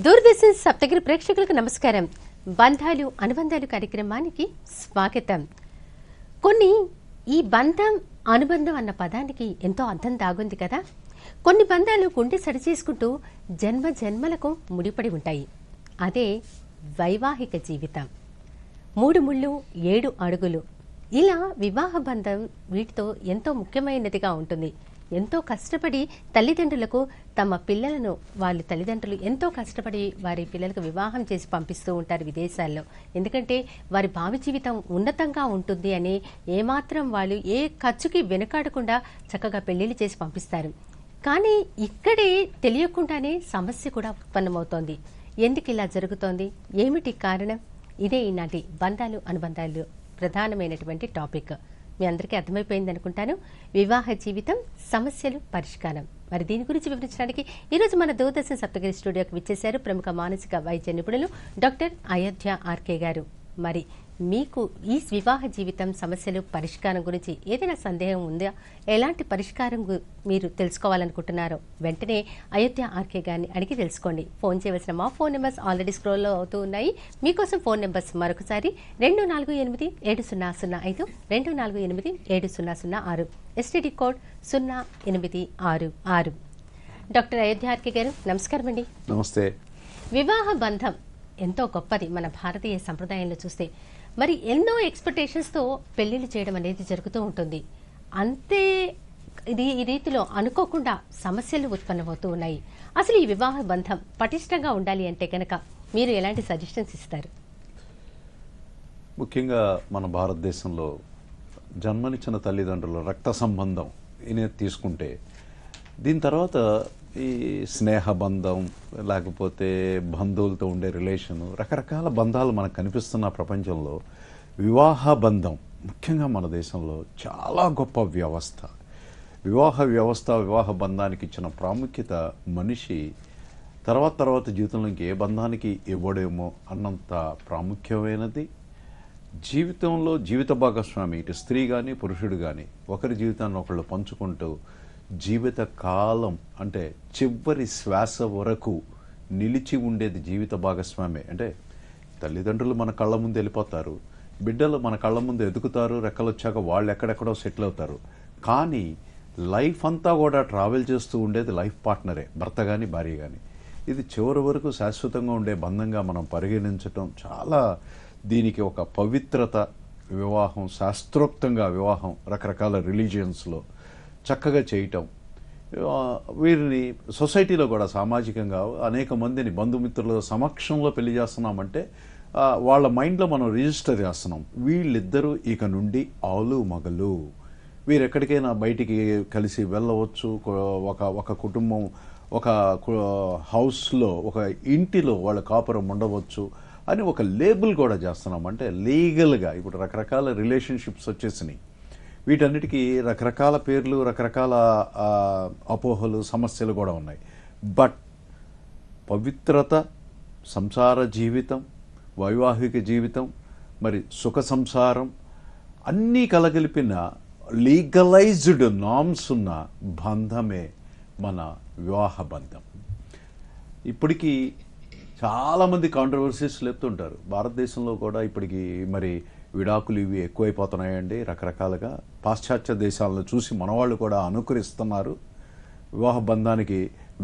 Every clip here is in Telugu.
దూరదర్శన్ సప్తగిరి ప్రేక్షకులకు నమస్కారం. బంధాలు అనుబంధాలు కార్యక్రమానికి స్వాగతం. ఈ బంధం అనుబంధం అన్న పదానికి ఎంతో అర్థం దాగుంది కదా. కొన్ని బంధాలు గుండె సరిచేసుకుంటూ జన్మ జన్మలకు ముడిపడి ఉంటాయి. అదే వైవాహిక జీవితం. 3 ముళ్ళు 7 అడుగులు ఇలా వివాహ బంధం వీటితో ఎంతో ముఖ్యమైనదిగా ఉంటుంది. ఎంతో కష్టపడి తల్లిదండ్రులకు తమ పిల్లలను వాళ్ళ తల్లిదండ్రులు ఎంతో కష్టపడి వారి పిల్లలకు వివాహం చేసి పంపిస్తూ ఉంటారు విదేశాల్లో. ఎందుకంటే వారి భావి జీవితం ఉన్నతంగా ఉంటుంది అని ఏమాత్రం వాళ్ళు ఏ ఖర్చుకి వెనుకాడకుండా చక్కగా పెళ్లిళ్ళు చేసి పంపిస్తారు. కానీ ఇక్కడే తెలియకుండానే సమస్య కూడా ఉత్పన్నమవుతోంది. ఎందుకు ఇలా జరుగుతోంది, ఏమిటి కారణం? ఇదే ఈనాటి బంధాలు అనుబంధాలు ప్రధానమైనటువంటి టాపిక్. మీ అందరికీ అర్థమైపోయింది అనుకుంటాను. వివాహ జీవితం, సమస్యలు, పరిష్కారం. మరి దీని గురించి వివరించడానికి ఈరోజు మన దూరదర్శన్ సప్తగిరి స్టూడియోకి విచ్చేశారు ప్రముఖ మానసిక వైద్య నిపుణులు డాక్టర్ అయోధ్య ఆర్కే గారు. మరి మీకు ఈ వివాహ జీవితం, సమస్యలు, పరిష్కారం గురించి ఏదైనా సందేహం ఉందా? ఎలాంటి పరిష్కారం మీరు తెలుసుకోవాలనుకుంటున్నారో వెంటనే అయోధ్య ఆర్కే గారిని అడిగి తెలుసుకోండి. ఫోన్ చేయవలసిన మా ఫోన్ నెంబర్స్ ఆల్రెడీ స్క్రోల్లో అవుతూ ఉన్నాయి. మీకోసం ఫోన్ నెంబర్స్ మరొకసారి 2487-7005, 2487-7006, STD code 0866. Doctor Ayodhya RK గారు నమస్కారం అండి. నమస్తే. వివాహ బంధం ఎంతో గొప్పది మన భారతీయ సంప్రదాయంలో చూస్తే. మరి ఎన్నో ఎక్స్పెక్టేషన్స్తో పెళ్లిళ్ళు చేయడం అనేది జరుగుతూ ఉంటుంది. అంతే ఈ రీతిలో అనుకోకుండా సమస్యలు ఉత్పన్నమవుతూ ఉన్నాయి. అసలు ఈ వివాహ బంధం పటిష్టంగా ఉండాలి అంటే కనుక మీరు ఎలాంటి సజెషన్స్ ఇస్తారు? ముఖ్యంగా మన భారతదేశంలో జన్మనిచ్చిన తల్లిదండ్రుల రక్త సంబంధం తీసుకుంటే దీని తర్వాత ఈ స్నేహ బంధం లేకపోతే బంధువులతో ఉండే రిలేషను, రకరకాల బంధాలు మనకు కనిపిస్తున్న ప్రపంచంలో వివాహ బంధం ముఖ్యంగా మన దేశంలో చాలా గొప్ప వ్యవస్థ. వివాహ బంధానికి ఇచ్చిన ప్రాముఖ్యత మనిషి తర్వాత జీవితంలోకి ఏ బంధానికి ఇవ్వడేమో అన్నంత ప్రాముఖ్యమైనది. జీవితంలో జీవిత భాగస్వామి ఇటు స్త్రీ కానీ పురుషుడు కానీ ఒకరి జీవితాన్ని ఒకళ్ళు పంచుకుంటూ జీవిత కాలం అంటే చివరి శ్వాస వరకు నిలిచి ఉండేది జీవిత భాగస్వామే. అంటే తల్లిదండ్రులు మన కళ్ళ ముందు వెళ్ళిపోతారు, బిడ్డలు మన కళ్ళ ముందు ఎదుగుతారు, రెక్కలు వచ్చాక వాళ్ళు ఎక్కడెక్కడో సెటిల్ అవుతారు. కానీ లైఫ్ అంతా కూడా ట్రావెల్ చేస్తూ ఉండేది లైఫ్ పార్ట్నరే, భర్త కానీ భార్య కానీ. ఇది చివరి వరకు శాశ్వతంగా ఉండే బంధంగా మనం పరిగణించటం చాలా, దీనికి ఒక పవిత్రత. వివాహం శాస్త్రోక్తంగా వివాహం రకరకాల రిలీజియన్స్లో చక్కగా చేయటం, వీరిని సొసైటీలో కూడా సామాజికంగా అనేక మందిని బంధుమిత్రుల సమక్షంలో పెళ్లి చేస్తున్నామంటే వాళ్ళ మైండ్లో మనం రిజిస్టర్ చేస్తున్నాం. వీళ్ళిద్దరూ ఇక నుండి ఆలు మగలు, వీరు ఎక్కడికైనా బయటికి కలిసి వెళ్ళవచ్చు, ఒక కుటుంబం ఒక హౌస్లో ఒక ఇంటిలో వాళ్ళ కాపురం ఉండవచ్చు అని ఒక లేబుల్ కూడా చేస్తున్నాం. అంటే లీగల్గా ఇప్పుడు రకరకాల రిలేషన్షిప్స్ వచ్చేసినాయి. వీటన్నిటికీ రకరకాల పేర్లు, రకరకాల అపోహలు, సమస్యలు కూడా ఉన్నాయి. బట్ పవిత్రత, సంసార జీవితం, వైవాహిక జీవితం, మరి సుఖ సంసారం అన్నీ కలగలిపిన లీగలైజ్డ్ నామ్స్ ఉన్న బంధమే మన వివాహ బంధం. ఇప్పటికీ చాలామంది కాంట్రవర్సీస్ లేపుతుంటారు. భారతదేశంలో కూడా ఇప్పటికీ మరి విడాకులు ఇవి ఎక్కువైపోతున్నాయండి. రకరకాలుగా పాశ్చాత్య దేశాలను చూసి మనవాళ్ళు కూడా అనుకరిస్తున్నారు. వివాహ బంధానికి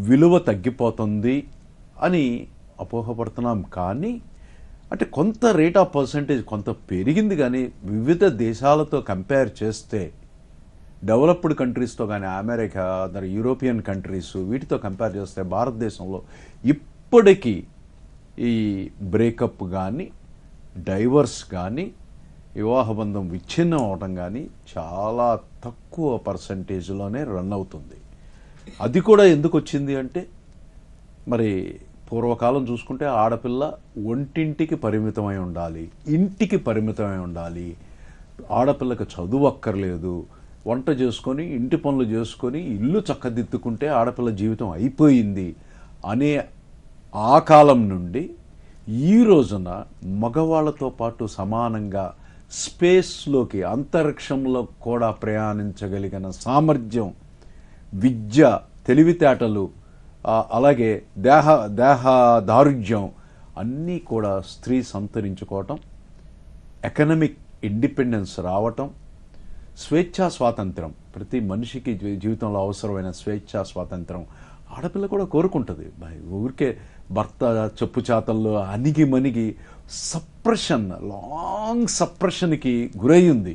విలువ తగ్గిపోతుంది అని అపోహపడుతున్నాం. కానీ అంటే కొంత రేట్ ఆఫ్ పర్సంటేజ్ కొంత పెరిగింది. కానీ వివిధ దేశాలతో కంపేర్ చేస్తే, డెవలప్డ్ కంట్రీస్తో కానీ అమెరికా, యూరోపియన్ కంట్రీస్ వీటితో కంపేర్ చేస్తే భారతదేశంలో ఇప్పటికీ ఈ బ్రేకప్ కానీ, డైవర్స్ కానీ, వివాహ బంధం విచ్ఛిన్నం అవడం కానీ చాలా తక్కువ పర్సంటేజ్లోనే రన్ అవుతుంది. అది కూడా ఎందుకు వచ్చింది అంటే, మరి పూర్వకాలం చూసుకుంటే ఆడపిల్ల ఒంటింటికి పరిమితమై ఉండాలి, ఇంటికి పరిమితమై ఉండాలి, ఆడపిల్లకి చదువు అక్కర్లేదు, వంట చేసుకొని ఇంటి పనులు చేసుకొని ఇల్లు చక్కదిద్దుకుంటే ఆడపిల్ల జీవితం అయిపోయింది అనే ఆ కాలం నుండి ఈ రోజున మగవాళ్ళతో పాటు సమానంగా స్పేస్లోకి, అంతరిక్షంలో కూడా ప్రయాణించగలిగిన సామర్థ్యం, విద్య, తెలివితేటలు, అలాగే దేహ దారుఢ్యం అన్నీ కూడా స్త్రీ సంతరించుకోవటం, ఎకనమిక్ ఇండిపెండెన్స్ రావటం, స్వేచ్ఛా స్వాతంత్రం, ప్రతి మనిషికి జీవితంలో అవసరమైన స్వేచ్ఛా స్వాతంత్రం ఆడపిల్ల కూడా కోరుకుంటుంది. ఊరికే భర్త చెప్పుచాతల్లో అణిగి మణిగి సప్రెషన్, లాంగ్ సప్రెషన్కి గురయ్యింది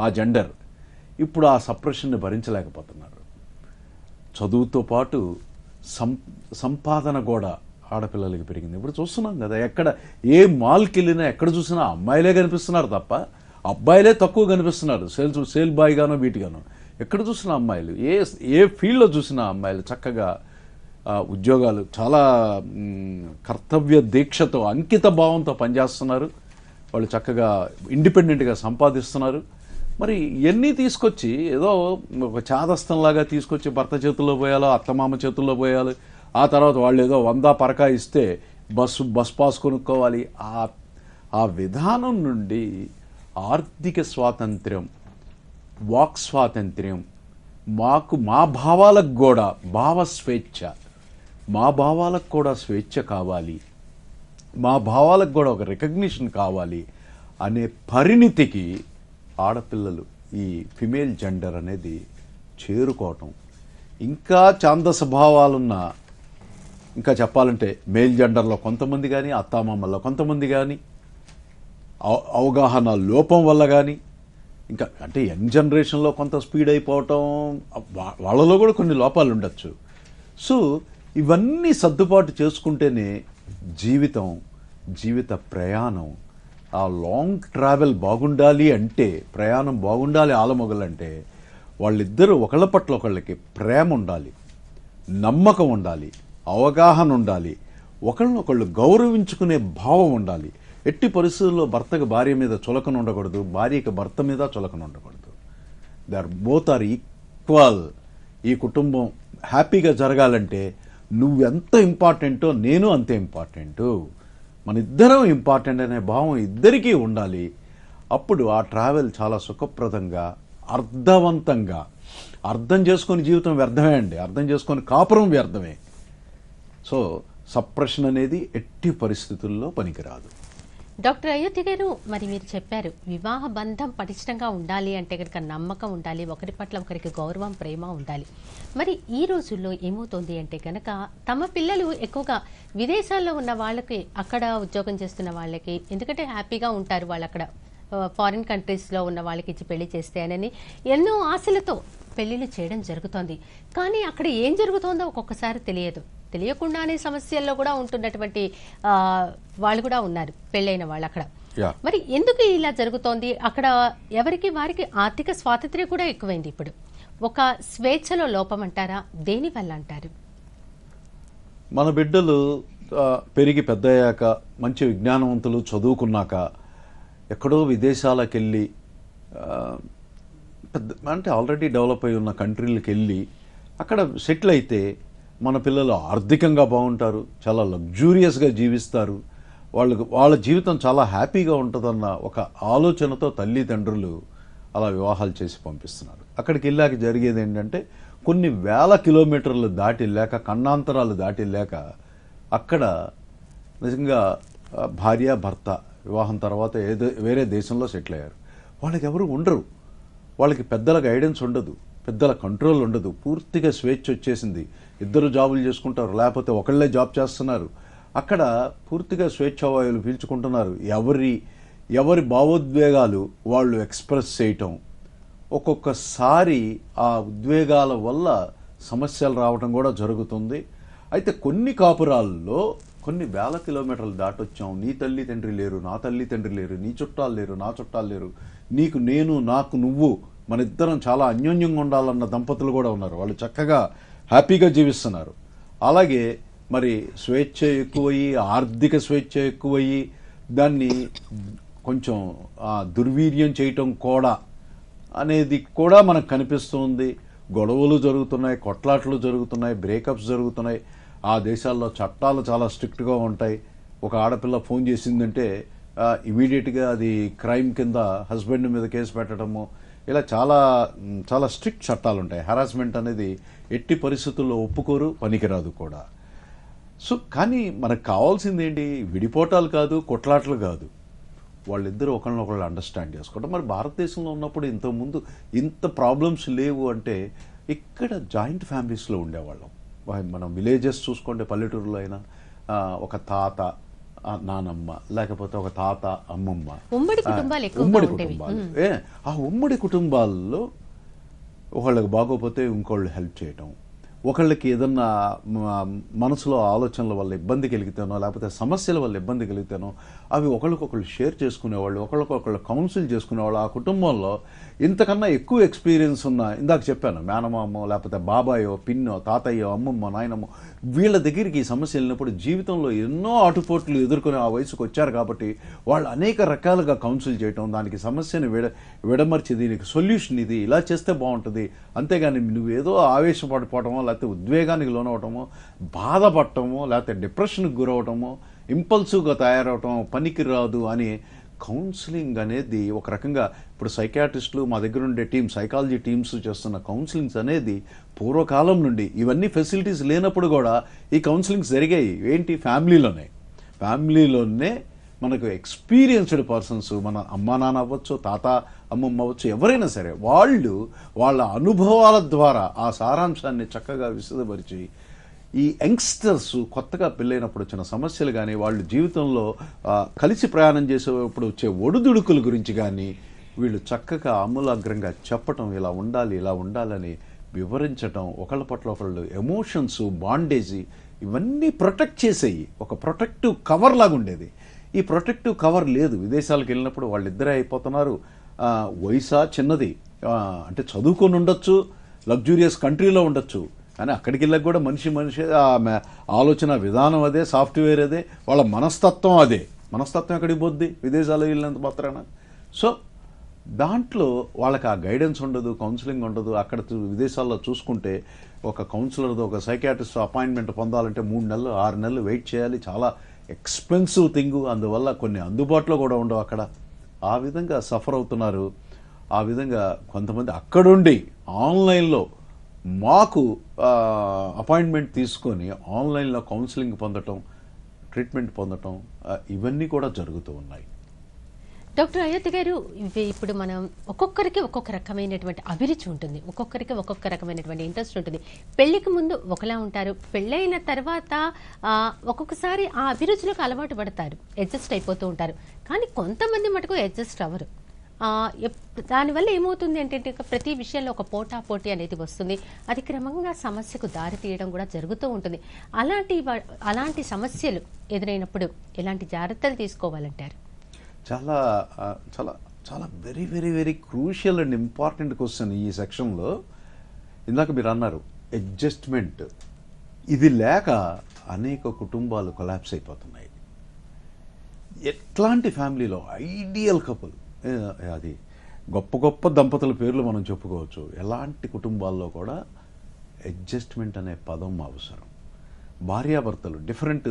ఆ జెండర్. ఇప్పుడు ఆ సప్రెషన్ని భరించలేకపోతున్నారు. చదువుతో పాటు సంపాదన కూడా ఆడపిల్లలకి పెరిగింది. ఇప్పుడు చూస్తున్నాం కదా, ఎక్కడ ఏ మాల్కి వెళ్ళినా ఎక్కడ చూసినా అమ్మాయిలే కనిపిస్తున్నారు తప్ప అబ్బాయిలే తక్కువ కనిపిస్తున్నారు. సేల్ బాయ్ గానో వీటిగానో ఎక్కడ చూసినా అమ్మాయిలు, ఏ ఫీల్డ్లో చూసినా అమ్మాయిలు చక్కగా ఉద్యోగాలు చాలా కర్తవ్య దీక్షతో అంకిత భావంతో పనిచేస్తున్నారు. వాళ్ళు చక్కగా ఇండిపెండెంట్గా సంపాదిస్తున్నారు. మరి ఇవన్నీ తీసుకొచ్చి ఏదో ఒక చాదస్తంలాగా తీసుకొచ్చి భర్త చేతుల్లో పోయాలో అత్తమామ చేతుల్లో పోయాలి, ఆ తర్వాత వాళ్ళు ఏదో 100 పరకా ఇస్తే బస్ పాస్ కొనుక్కోవాలి. ఆ విధానం నుండి ఆర్థిక స్వాతంత్ర్యం, వాక్ స్వాతంత్ర్యం, మా భావాలకు కూడా భావస్వేచ్ఛ, మా భావాలకు కూడా స్వేచ్ఛ కావాలి, మా భావాలకు కూడా ఒక రికగ్నిషన్ కావాలి అనే పరిణితికి ఆడపిల్లలు ఈ ఫిమేల్ జెండర్ అనేది చేరుకోవటం. ఇంకా ఛాందస భావాలున్న, ఇంకా చెప్పాలంటే మేల్ జెండర్లో కొంతమంది కానీ, అత్తామామల్లో కొంతమంది కానీ, అవగాహన లోపం వల్ల కానీ, ఇంకా అంటే యంగ్ జనరేషన్లో కొంత స్పీడ్ అయిపోవటం, వాళ్ళలో కూడా కొన్ని లోపాలు ఉండొచ్చు. సో ఇవన్నీ సర్దుబాటు చేసుకుంటేనే జీవిత ప్రయాణం, ఆ లాంగ్ ట్రావెల్ బాగుండాలి అంటే, ప్రయాణం బాగుండాలి ఆలమొగలంటే వాళ్ళిద్దరూ ఒకళ్ళ పట్ల ఒకళ్ళకి ప్రేమ ఉండాలి, నమ్మకం ఉండాలి, అవగాహన ఉండాలి, ఒకళ్ళనొకళ్ళు గౌరవించుకునే భావం ఉండాలి. ఎట్టి పరిస్థితుల్లో భర్తకు భార్య మీద చులకన ఉండకూడదు, భార్యకి భర్త మీద చులకన ఉండకూడదు. Both are equal. ఈ కుటుంబం హ్యాపీగా జరగాలంటే నువ్వెంత ఇంపార్టెంటో నేను అంతే ఇంపార్టెంటు, మన ఇద్దరం ఇంపార్టెంట్ అనే భావం ఇద్దరికీ ఉండాలి. అప్పుడు ఆ ట్రావెల్ చాలా సుఖప్రదంగా, అర్థవంతంగా, అర్థం చేసుకొని జీవితం వ్యర్థమే అండి, అర్థం చేసుకొని కాపురం వ్యర్థమే. సో సప్రెషన్ అనేది ఎట్టి పరిస్థితుల్లో పనికిరాదు. డాక్టర్ అయోధ్య గారు, మరి మీరు చెప్పారు వివాహ బంధం పటిష్టంగా ఉండాలి అంటే కనుక నమ్మకం ఉండాలి, ఒకరి పట్ల ఒకరికి గౌరవం, ప్రేమ ఉండాలి. మరి ఈ రోజుల్లో ఏమవుతుంది అంటే కనుక తమ పిల్లలు ఎక్కువగా విదేశాల్లో ఉన్న వాళ్ళకి, అక్కడ ఉద్యోగం చేస్తున్న వాళ్ళకి, ఎందుకంటే హ్యాపీగా ఉంటారు వాళ్ళు అక్కడ, ఫారిన్ కంట్రీస్లో ఉన్న వాళ్ళకి ఇచ్చి పెళ్లి చేస్తే అని ఎన్నో ఆశలతో పెళ్లిళ్ళు చేయడం జరుగుతోంది. కానీ అక్కడ ఏం జరుగుతోందో ఒక్కొక్కసారి తెలియకుండానే సమస్యల్లో కూడా ఉంటున్నటువంటి వాళ్ళు కూడా ఉన్నారు, పెళ్ళైన వాళ్ళు అక్కడ. మరి ఎందుకు ఇలా జరుగుతోంది? అక్కడ ఎవరికి వారికి ఆర్థిక స్వాతంత్ర్యం కూడా ఎక్కువైంది. ఇప్పుడు ఒక స్వేచ్ఛలో లోపం అంటారా, దేని వల్ల అంటారు? మన బిడ్డలు పెరిగి పెద్దయ్యాక, మంచి విజ్ఞానవంతులు చదువుకున్నాక, ఎక్కడో విదేశాలకు వెళ్ళి, అంటే ఆల్రెడీ డెవలప్ అయి ఉన్న కంట్రీలకు వెళ్ళి అక్కడ సెటిల్ అయితే మన పిల్లలు ఆర్థికంగా బాగుంటారు, చాలా లగ్జూరియస్గా జీవిస్తారు, వాళ్ళ జీవితం చాలా హ్యాపీగా ఉంటుందన్న ఒక ఆలోచనతో తల్లిదండ్రులు అలా వివాహాలు చేసి పంపిస్తున్నారు. అక్కడికి వెళ్ళాక జరిగేది ఏంటంటే కొన్ని వేల కిలోమీటర్లు దాటి వెళ్ళాక, ఖండాంతరాలు దాటి వెళ్ళాక అక్కడ నిజంగా భార్య భర్త వివాహం తర్వాత వేరే దేశంలో సెటిల్ అయ్యారు. వాళ్ళకి ఎవరు ఉండరు, వాళ్ళకి పెద్దల గైడెన్స్ ఉండదు, పెద్దల కంట్రోల్ ఉండదు, పూర్తిగా స్వేచ్ఛ వచ్చేసింది. ఇద్దరు జాబులు చేసుకుంటారు, లేకపోతే ఒకళ్ళే జాబ్ చేస్తున్నారు. అక్కడ పూర్తిగా స్వేచ్ఛావాయువులు పీల్చుకుంటున్నారు. ఎవరి భావోద్వేగాలు వాళ్ళు ఎక్స్ప్రెస్ చేయటం, ఒక్కొక్కసారి ఆ ఉద్వేగాల వల్ల సమస్యలు రావడం కూడా జరుగుతుంది. అయితే కొన్ని కాపురాల్లో కొన్ని వేల కిలోమీటర్లు దాటొచ్చాం, నీ తల్లి తండ్రి లేరు, నా తల్లి తండ్రి లేరు, నీ చుట్టాలు లేరు, నా చుట్టాలు లేరు, నీకు నేను, నాకు నువ్వు, మన ఇద్దరం చాలా అన్యోన్యంగా ఉండాలన్న దంపతులు కూడా ఉన్నారు. వాళ్ళు చక్కగా హ్యాపీగా జీవిస్తున్నారు. అలాగే మరి స్వేచ్ఛ ఎక్కువయ్యి, ఆర్థిక స్వేచ్ఛ ఎక్కువయ్యి, దాన్ని కొంచెం దుర్వీర్యం చేయటం కూడా అనేది కూడా మనకు కనిపిస్తుంది. గొడవలు జరుగుతున్నాయి, కొట్లాట్లు జరుగుతున్నాయి, బ్రేకప్స్ జరుగుతున్నాయి. ఆ దేశాల్లో చట్టాలు చాలా స్ట్రిక్ట్గా ఉంటాయి. ఒక ఆడపిల్ల ఫోన్ చేసిందంటే ఇమీడియట్గా అది క్రైమ్ కింద హస్బెండ్ మీద కేసు పెట్టడము, ఇలా చాలా స్ట్రిక్ట్ చట్టాలు ఉంటాయి. హరాస్మెంట్ అనేది ఎట్టి పరిస్థితుల్లో ఒప్పుకోరు, పనికిరాదు కూడా. సో కానీ మనకు కావాల్సింది ఏంటి? విడిపోవటాలు కాదు, కొట్లాటలు కాదు, వాళ్ళిద్దరూ ఒకళ్ళనొకళ్ళు అండర్స్టాండ్ చేసుకోవడం. మరి భారతదేశంలో ఉన్నప్పుడు ఇంతకుముందు ఇంత ప్రాబ్లమ్స్ లేవు అంటే ఇక్కడ జాయింట్ ఫ్యామిలీస్లో ఉండేవాళ్ళం. మనం విలేజెస్ చూసుకుంటే పల్లెటూరులో అయినా ఒక తాత నానమ్మ, లేకపోతే ఒక తాత అమ్మమ్మ, ఉమ్మడి కుటుంబాలు ఉమ్మడి కుటుంబాలు. ఆ ఉమ్మడి కుటుంబాల్లో ఒకళ్ళకి బాగోపోతే ఇంకోళ్ళు హెల్ప్ చేయటం, ఒకళ్ళకి ఏదన్నా మనసులో ఆలోచనల వల్ల ఇబ్బంది కలిగితేనో లేకపోతే సమస్యల వల్ల ఇబ్బంది కలిగితేనో అవి ఒకళ్ళకొకళ్ళు షేర్ చేసుకునేవాళ్ళు, ఒకళ్ళకొకళ్ళు కౌన్సిల్ చేసుకునేవాళ్ళు. ఆ కుటుంబంలో ఇంతకన్నా ఎక్కువ ఎక్స్పీరియన్స్ ఉన్న, ఇందాక చెప్పాను, మేనమామో లేకపోతే బాబాయో పిన్నో తాతయ్యో అమ్మమ్మో నాయనమ్మో, వీళ్ళ దగ్గరికి ఈ సమస్య వెళ్ళినప్పుడు జీవితంలో ఎన్నో ఆటుపోట్లు ఎదుర్కొనే ఆ వయసుకు వచ్చారు కాబట్టి వాళ్ళు అనేక రకాలుగా కౌన్సిల్ చేయటం, దానికి సమస్యను విడమర్చి దీనికి సొల్యూషన్ ఇది, ఇలా చేస్తే బాగుంటుంది, అంతేగాని నువ్వేదో ఆవేశపడిపోవటమో లేకపోతే ఉద్వేగానికి లోనవటమో, బాధపడటమో, లేకపోతే డిప్రెషన్కి గురవటమో, ఇంపల్సివ్గా తయారవటం, పనికి రాదు అని కౌన్సిలింగ్ అనేది ఒక రకంగా ఇప్పుడు సైకాట్రిస్టులు మా దగ్గర ఉండే సైకాలజీ టీమ్స్ చేస్తున్న కౌన్సిలింగ్స్ అనేది పూర్వకాలం నుండి, ఇవన్నీ ఫెసిలిటీస్ లేనప్పుడు కూడా ఈ కౌన్సిలింగ్స్ జరిగాయి. ఏంటి? ఫ్యామిలీలోనే మనకు ఎక్స్పీరియన్స్డ్ పర్సన్స్, మన అమ్మా నాన్న అవ్వచ్చు, తాత అమ్మమ్మ అవ్వచ్చు, ఎవరైనా సరే వాళ్ళు వాళ్ళ అనుభవాల ద్వారా ఆ సారాంశాన్ని చక్కగా విశదపరిచి ఈ యంగ్స్టర్స్ కొత్తగా పెళ్ళైనప్పుడు వచ్చిన సమస్యలు కానీ, వాళ్ళు జీవితంలో కలిసి ప్రయాణం చేసేటప్పుడు వచ్చే ఒడిదుడుకుల గురించి కానీ వీళ్ళు చక్కగా ఆమూలాగ్రంగా చెప్పటం, ఇలా ఉండాలని వివరించటం, ఒకళ్ళ పట్ల ఒకళ్ళు ఎమోషన్స్, బాండేజీ ఇవన్నీ ప్రొటెక్ట్ చేసేయి. ఒక ప్రొటెక్టివ్ కవర్ లాగా ఉండేది. ఈ ప్రొటెక్టివ్ కవర్ లేదు. విదేశాలకు వెళ్ళినప్పుడు వాళ్ళిద్దరే అయిపోతున్నారు. వయసా చిన్నది, అంటే చదువుకొని ఉండొచ్చు, లగ్జూరియస్ కంట్రీలో ఉండొచ్చు, కానీ అక్కడికి వెళ్ళక కూడా మనిషి ఆలోచన విధానం అదే, సాఫ్ట్వేర్ అదే, వాళ్ళ మనస్తత్వం అదే. మనస్తత్వం ఎక్కడికి పోద్ది విదేశాల్లో వెళ్ళినంత మాత్రాన? సో దాంట్లో వాళ్ళకి ఆ గైడెన్స్ ఉండదు, కౌన్సిలింగ్ ఉండదు. అక్కడ విదేశాల్లో చూసుకుంటే ఒక కౌన్సిలర్తో ఒక సైకాట్రిస్ట్ అపాయింట్మెంట్ పొందాలంటే 3 నెలలు 6 నెలలు వెయిట్ చేయాలి. చాలా ఎక్స్పెన్సివ్ థింగ్. అందువల్ల కొన్ని అందుబాటులో కూడా ఉండవు అక్కడ. ఆ విధంగా సఫర్ అవుతున్నారు. ఆ విధంగా కొంతమంది అక్కడుండి ఆన్లైన్లో మాకు అపాయింట్మెంట్ తీసుకొని ఆన్లైన్లో కౌన్సిలింగ్ పొందటం, ట్రీట్మెంట్ పొందటం, ఇవన్నీ కూడా జరుగుతూ ఉన్నాయి. డాక్టర్ అయోధ్య గారు, ఇప్పుడు మనం ఒక్కొక్కరికి ఒక్కొక్క రకమైనటువంటి అభిరుచి ఉంటుంది, ఒక్కొక్కరికి ఒక్కొక్క రకమైనటువంటి ఇంట్రెస్ట్ ఉంటుంది. పెళ్లికి ముందు ఒకలా ఉంటారు, పెళ్ళైన తర్వాత ఒక్కొక్కసారి ఆ అభిరుచులకు అలవాటు పడతారు, అడ్జస్ట్ అయిపోతూ ఉంటారు. కానీ కొంతమంది మటుకు అడ్జస్ట్ అవ్వరు. దానివల్ల ఏమవుతుంది అంటే ప్రతి విషయంలో ఒక పోటీ అనేది వస్తుంది. అది క్రమంగా సమస్యకు దారి తీయడం కూడా జరుగుతూ ఉంటుంది. అలాంటి సమస్యలు ఎదురైనప్పుడు ఎలాంటి జాగ్రత్తలు తీసుకోవాలంటారు? చాలా చాలా చాలా very very very crucial and important question ఈ సెక్షన్లో. ఇందాక మీరు అన్నారు అడ్జస్ట్మెంట్. ఇది లేక అనేక కుటుంబాలు కొలాప్స్ అయిపోతున్నాయి. ఎట్లాంటి ఫ్యామిలీలో ఐడియల్ కపుల్, అది గొప్ప గొప్ప దంపతుల పేర్లు మనం చెప్పుకోవచ్చు. ఎలాంటి కుటుంబాల్లో కూడా అడ్జస్ట్మెంట్ అనే పదం అవసరం. భార్యాభర్తలు డిఫరెంట్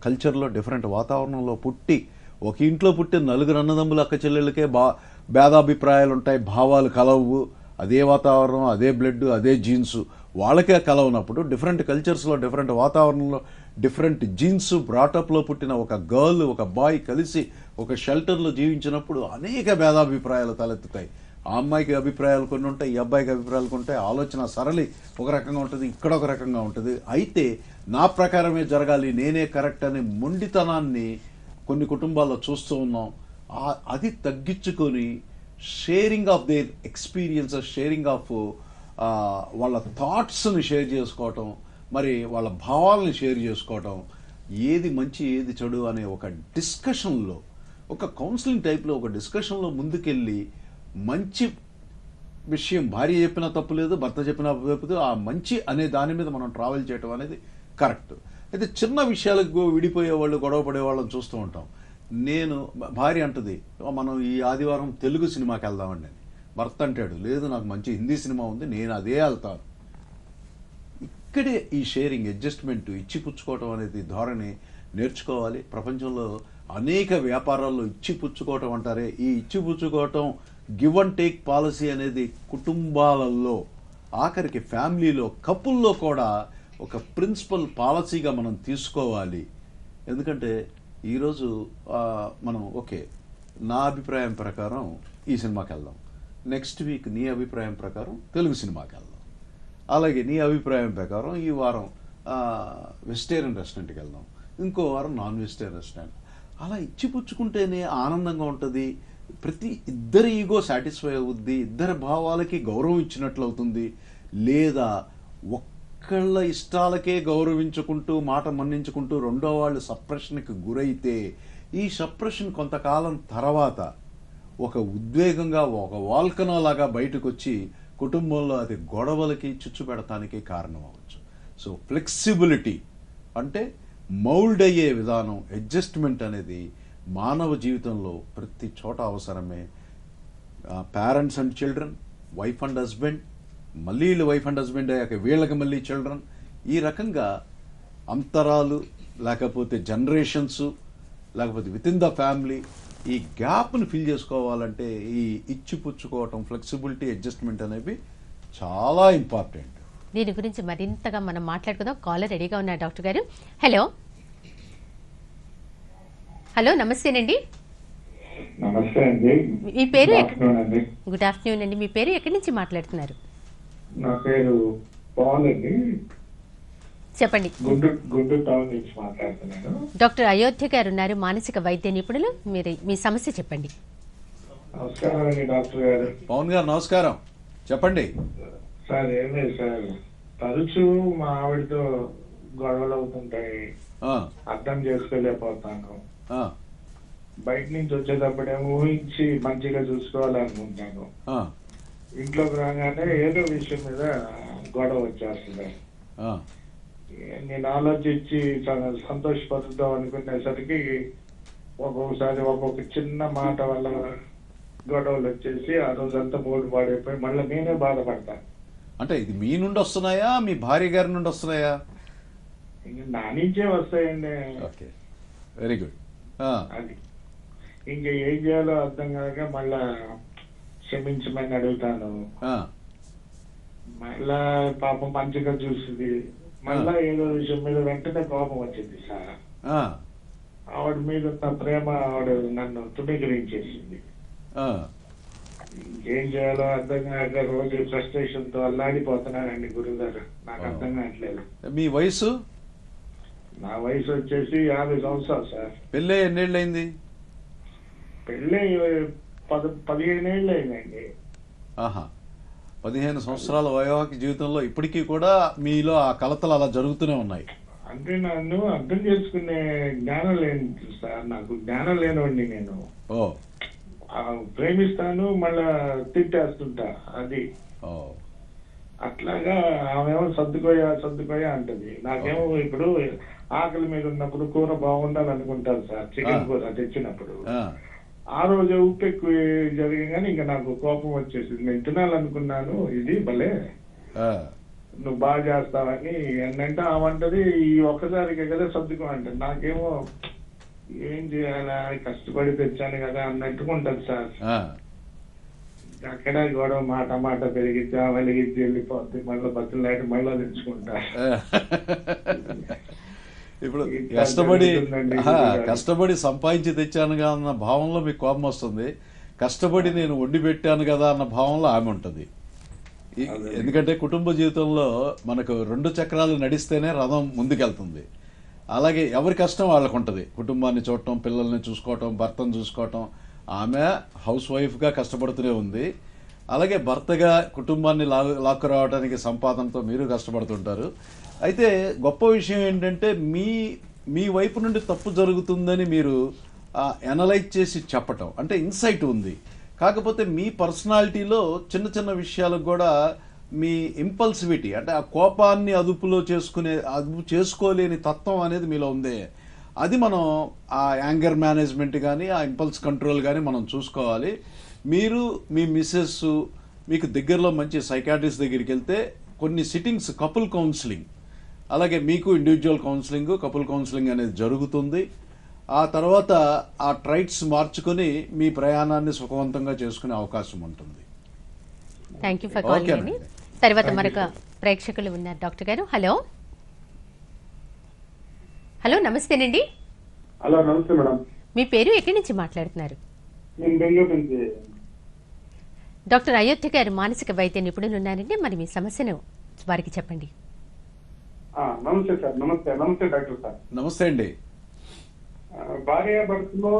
కల్చర్లో, డిఫరెంట్ వాతావరణంలో పుట్టి, ఒక ఇంట్లో పుట్టిన 4 అన్నదమ్ములు అక్క చెల్లెళ్ళకే భేదాభిప్రాయాలు ఉంటాయి, భావాలు కలవు. అదే వాతావరణం, అదే బ్లడ్, అదే జీన్స్, వాళ్ళకే కలవనప్పుడు డిఫరెంట్ కల్చర్స్లో, డిఫరెంట్ వాతావరణంలో, డిఫరెంట్ జీన్స్ బ్రాటప్లో పుట్టిన ఒక గర్ల్, ఒక బాయ్ కలిసి ఒక షెల్టర్లో జీవించినప్పుడు అనేక భేదాభిప్రాయాలు తలెత్తుతాయి. ఆ అమ్మాయికి అభిప్రాయాలు కొన్ని ఉంటాయి, ఈ అబ్బాయికి అభిప్రాయాలు కొన్ని ఉంటాయి. ఆలోచన సరళి ఒక రకంగా ఉంటుంది, ఇక్కడ ఒక రకంగా ఉంటుంది. అయితే నా ప్రకారమే జరగాలి, నేనే కరెక్ట్ అనే మొండితనాన్ని కొన్ని కుటుంబాల్లో చూస్తూ ఉన్నాం. అది తగ్గించుకొని sharing of their experiences, sharing of వాళ్ళ థాట్స్ని షేర్ చేసుకోవటం, మరి వాళ్ళ భావాలను షేర్ చేసుకోవటం, ఏది మంచి ఏది చెడు అనే ఒక డిస్కషన్లో, ఒక కౌన్సిలింగ్ టైప్లో ఒక డిస్కషన్లో ముందుకెళ్ళి మంచి విషయం భార్య చెప్పినా తప్పు లేదు, భర్త చెప్పినా తప్పు లేదు, ఆ మంచి అనే దాని మీద మనం ట్రావెల్ చేయటం అనేది కరెక్ట్. అయితే చిన్న విషయాలకు విడిపోయే వాళ్ళు, గొడవ పడే వాళ్ళని చూస్తూ ఉంటాం. భార్య అంటుంది, మనం ఈ ఆదివారం తెలుగు సినిమాకి వెళ్దామండి అని. భర్త అంటాడు, లేదు నాకు మంచి హిందీ సినిమా ఉంది, నేను అదే వెళ్తాను. ఇక్కడే ఈ షేరింగ్, అడ్జస్ట్మెంట్, ఇచ్చిపుచ్చుకోవటం అనేది ధోరణి నేర్చుకోవాలి. ప్రపంచంలో అనేక వ్యాపారాల్లో ఇచ్చిపుచ్చుకోవటం అంటారే, ఈ ఇచ్చిపుచ్చుకోవటం గివ్ అండ్ టేక్ పాలసీ అనేది కుటుంబాలలో, ఆఖరికి ఫ్యామిలీలో, కపుల్లో కూడా ఒక ప్రిన్సిపల్ పాలసీగా మనం తీసుకోవాలి. ఎందుకంటే ఈరోజు మనం ఓకే, నా అభిప్రాయం ప్రకారం ఈ సినిమాకి వెళ్దాం, నెక్స్ట్ వీక్ నీ అభిప్రాయం ప్రకారం తెలుగు సినిమాకి వెళ్దాం, అలాగే నీ అభిప్రాయం ప్రకారం ఈ వారం వెజిటేరియన్ రెస్టారెంట్కి వెళ్దాం, ఇంకో వారం నాన్ వెజిటేరియన్ రెస్టారెంట్. అలా ఇచ్చిపుచ్చుకుంటేనే ఆనందంగా ఉంటుంది. ప్రతి ఇద్దరి ఈగో సాటిస్ఫై అవుద్ది, ఇద్దరి భావాలకి గౌరవం ఇచ్చినట్లు అవుతుంది. లేదా ఒక్కళ్ళ ఇష్టాలకే గౌరవించుకుంటూ మాట మన్నించుకుంటూ రెండో వాళ్ళు సప్రెషన్కి గురైతే ఈ సప్రెషన్ కొంతకాలం తర్వాత ఒక ఉద్వేగంగా, ఒక వాల్కనో లాగా బయటకు వచ్చి కుటుంబంలో అది గొడవలకి చిచ్చు పెడతానికి కారణం అవ్వచ్చు. సో ఫ్లెక్సిబిలిటీ అంటే మౌల్డ్ అయ్యే విధానం, అడ్జస్ట్మెంట్ అనేది మానవ జీవితంలో ప్రతి చోట అవసరమే. Parents and children, wife and husband, మళ్ళీ వీళ్ళు వైఫ్ అండ్ హస్బెండ్ అయ్యాక వీళ్ళకి మళ్ళీ చిల్డ్రన్, ఈ రకంగా అంతరాలు, లేకపోతే జనరేషన్స్, లేకపోతే విత్ ఇన్ ద ఫ్యామిలీ, ఈ గ్యాప్ను ఫిల్ చేసుకోవాలంటే ఈ ఇచ్చిపుచ్చుకోవటం, ఫ్లెక్సిబిలిటీ, అడ్జస్ట్మెంట్ అనేవి చాలా ఇంపార్టెంట్. దీని గురించి మరింతగా మనం మాట్లాడుకుందాం. కాలర్ రెడీగా ఉన్నారు డాక్టర్ గారు. హలో హలో, నమస్తేనండి. నమస్తే అండి. మీ పేరు? అండి. గుడ్ ఆఫ్టర్నూన్ అండి. మీ పేరు ఎక్కడి నుంచి మాట్లాడుతున్నారు? నా పేరు పాల్ అండి. చెప్పండి. గుంటూరు టౌన్ నుంచి మాట్లాడుతున్నాను. డాక్టర్ అయోధ్య గారు ఉన్నారు, మానసిక వైద్య నిపుణులు. మీరు మీ సమస్య చెప్పండి. నమస్కారం అండి డాక్టర్ గారు. పవన్ గారు నమస్కారం, చెప్పండి. సార్ ఏం లేదు సార్, తరచూ మా ఆవిడతో గొడవలు అవుతుంటాయి, అర్థం చేసుకోలేకపోతాను. బయట నుంచి వచ్చేటప్పుడేమో ఊహించి మంచిగా చూసుకోవాలనుకుంటాను, ఇంట్లోకి రాగానే ఏదో విషయం మీద గొడవ వచ్చేస్తుంది. నేను ఆలోచించి చాలా సంతోషపడుతాం అనుకునేసరికి ఒక్కొక్కసారి ఒక్కొక్క చిన్న మాట వల్ల గొడవలు వచ్చేసి ఆ రోజంతా మూడు పాడైపోయి మళ్ళీ నేనే బాధపడతాను. అంటే ఇది మీ నుండి వస్తున్నాయా, మీ భార్య గారి నుండి వస్తున్నాయా? నా నుంచే వస్తాయండి. Okay, very good. అది ఇంకా ఏం చేయాలో అర్థం కాక మళ్ళా క్షమించమని అడుగుతాను. మళ్ళా పాపం మంచిగా చూస్తుంది, మళ్ళా ఏదో విషయం మీద వెంటనే కోపం వచ్చింది సార్. ఆవిడ మీద ఉన్న ప్రేమ ఆవిడ నన్ను తుణీకరించేసింది. ఏం చేయాలో అర్థం కాక రోజు ఫ్రస్ట్రేషన్ తో అల్లాడిపోతున్నానండి గురుగారు, నాకు అర్థం కావట్లేదు. మీ వయసు? నా వయసు వచ్చేసి 50 సంవత్సరాలు సార్. పెళ్ళి ఎన్నేళ్ళు అయింది? పెళ్ళి 15 ఏళ్ళు అయిందండి. 15 సంవత్సరాల వైవాహిక జీవితంలో ఇప్పటికీ కూడా మీలో ఆ కలతలు అలా జరుగుతూనే ఉన్నాయి. అంటే నన్ను అర్థం చేసుకునే జ్ఞానం లేని సార్, నాకు జ్ఞానం లేనివ్వండి. నేను ప్రేమిస్తాను మళ్ళా తిట్టేస్తుంటా, అది అట్లాగా. ఆమెమో సర్దుకోయా అంటది. నాకేమో ఇప్పుడు ఆకలి మీద ఉన్నప్పుడు కూర బాగుండాలి అనుకుంటారు సార్, చికెన్ కూర తెచ్చినప్పుడు. ఆ రోజు ఉప్పు ఎక్కువ జరిగానే ఇంకా నాకు కోపం వచ్చేసింది. నేను తినాలనుకున్నాను, ఇది భలే నువ్వు బాగా చేస్తావని ఏంటంటే ఆమంటది ఈ ఒక్కసారికే కదా సర్దుకో అంటది. నాకేమో ఏం చేయాలా, కష్టపడి తెచ్చాను కదా అన్నట్టుకుంటది సార్. అక్కడ గొడవ మాట పెరిగిద్ది, వెలిగిద్ది, వెళ్ళిపోద్ది, మళ్ళీ బతులాడి మళ్ళీ తెచ్చుకుంటా. ఇప్పుడు కష్టపడి సంపాదించి తెచ్చానుగా అన్న భావంలో మీకు కోపం వస్తుంది, కష్టపడి నేను వండి పెట్టాను కదా అన్న భావంలో ఆమె ఉంటుంది. ఎందుకంటే కుటుంబ జీవితంలో మనకు 2 చక్రాలు నడిస్తేనే రథం ముందుకెళ్తుంది. అలాగే ఎవరి కష్టం వాళ్ళకు ఉంటుంది. కుటుంబాన్ని చూడటం, పిల్లల్ని చూసుకోవటం, భర్తను చూసుకోవటం. ఆమె హౌస్ వైఫ్గా కష్టపడుతూనే ఉంది, అలాగే భర్తగా కుటుంబాన్ని లాక్కు రావడానికి సంపాదనతో మీరు కష్టపడుతుంటారు. అయితే గొప్ప విషయం ఏంటంటే మీ వైపు నుండి తప్పు జరుగుతుందని మీరు అనలైజ్ చేసి చెప్పటం, అంటే ఇన్సైట్ ఉంది. కాకపోతే మీ పర్సనాలిటీలో చిన్న విషయాలకు కూడా మీ ఇంపల్సివిటీ, అంటే ఆ కోపాన్ని అదుపు చేసుకోలేని తత్వం అనేది మీలో ఉంది. అది మనం ఆ యాంగర్ మేనేజ్మెంట్ కానీ ఆ ఇంపల్స్ కంట్రోల్ కానీ మనం చూసుకోవాలి. మీరు మీ మిస్సెస్ మీకు దగ్గరలో మంచి సైకాట్రిస్ట్ దగ్గరికి వెళ్తే కొన్ని సిట్టింగ్స్, కపుల్ కౌన్సిలింగ్, అలాగే మీకు ఇండివిజువల్ కౌన్సిలింగ్, కపుల్ కౌన్సిలింగ్ అనేది జరుగుతుంది. ఆ తర్వాత ఆ ట్రైట్స్ మార్చుకొని మీ ప్రయాణాన్ని సుఖవంతంగా చేసుకునే అవకాశం ఉంటుంది. థ్యాంక్ యూ ఫర్ కాలింగ్ అండి. తర్వాత మరొక ప్రేక్షకులు ఉన్నారు డాక్టర్ గారు. హలో హలో నమస్తేనండి. హలో నమస్తే మేడం. మీ పేరు ఎక్కడి నుంచి మాట్లాడుతున్నారు? నేను బెంగళూరు నుంచి. డాక్టర్ అయోధ్య గారు మానసిక వైద్య నిపుణులు ఉన్నారండి. మరి మీ సమస్యను వారికి చెప్పండి. నమస్తే సార్. నమస్తే నమస్తే డాక్టర్ సార్. నమస్తే అండి. భార్య భర్తలో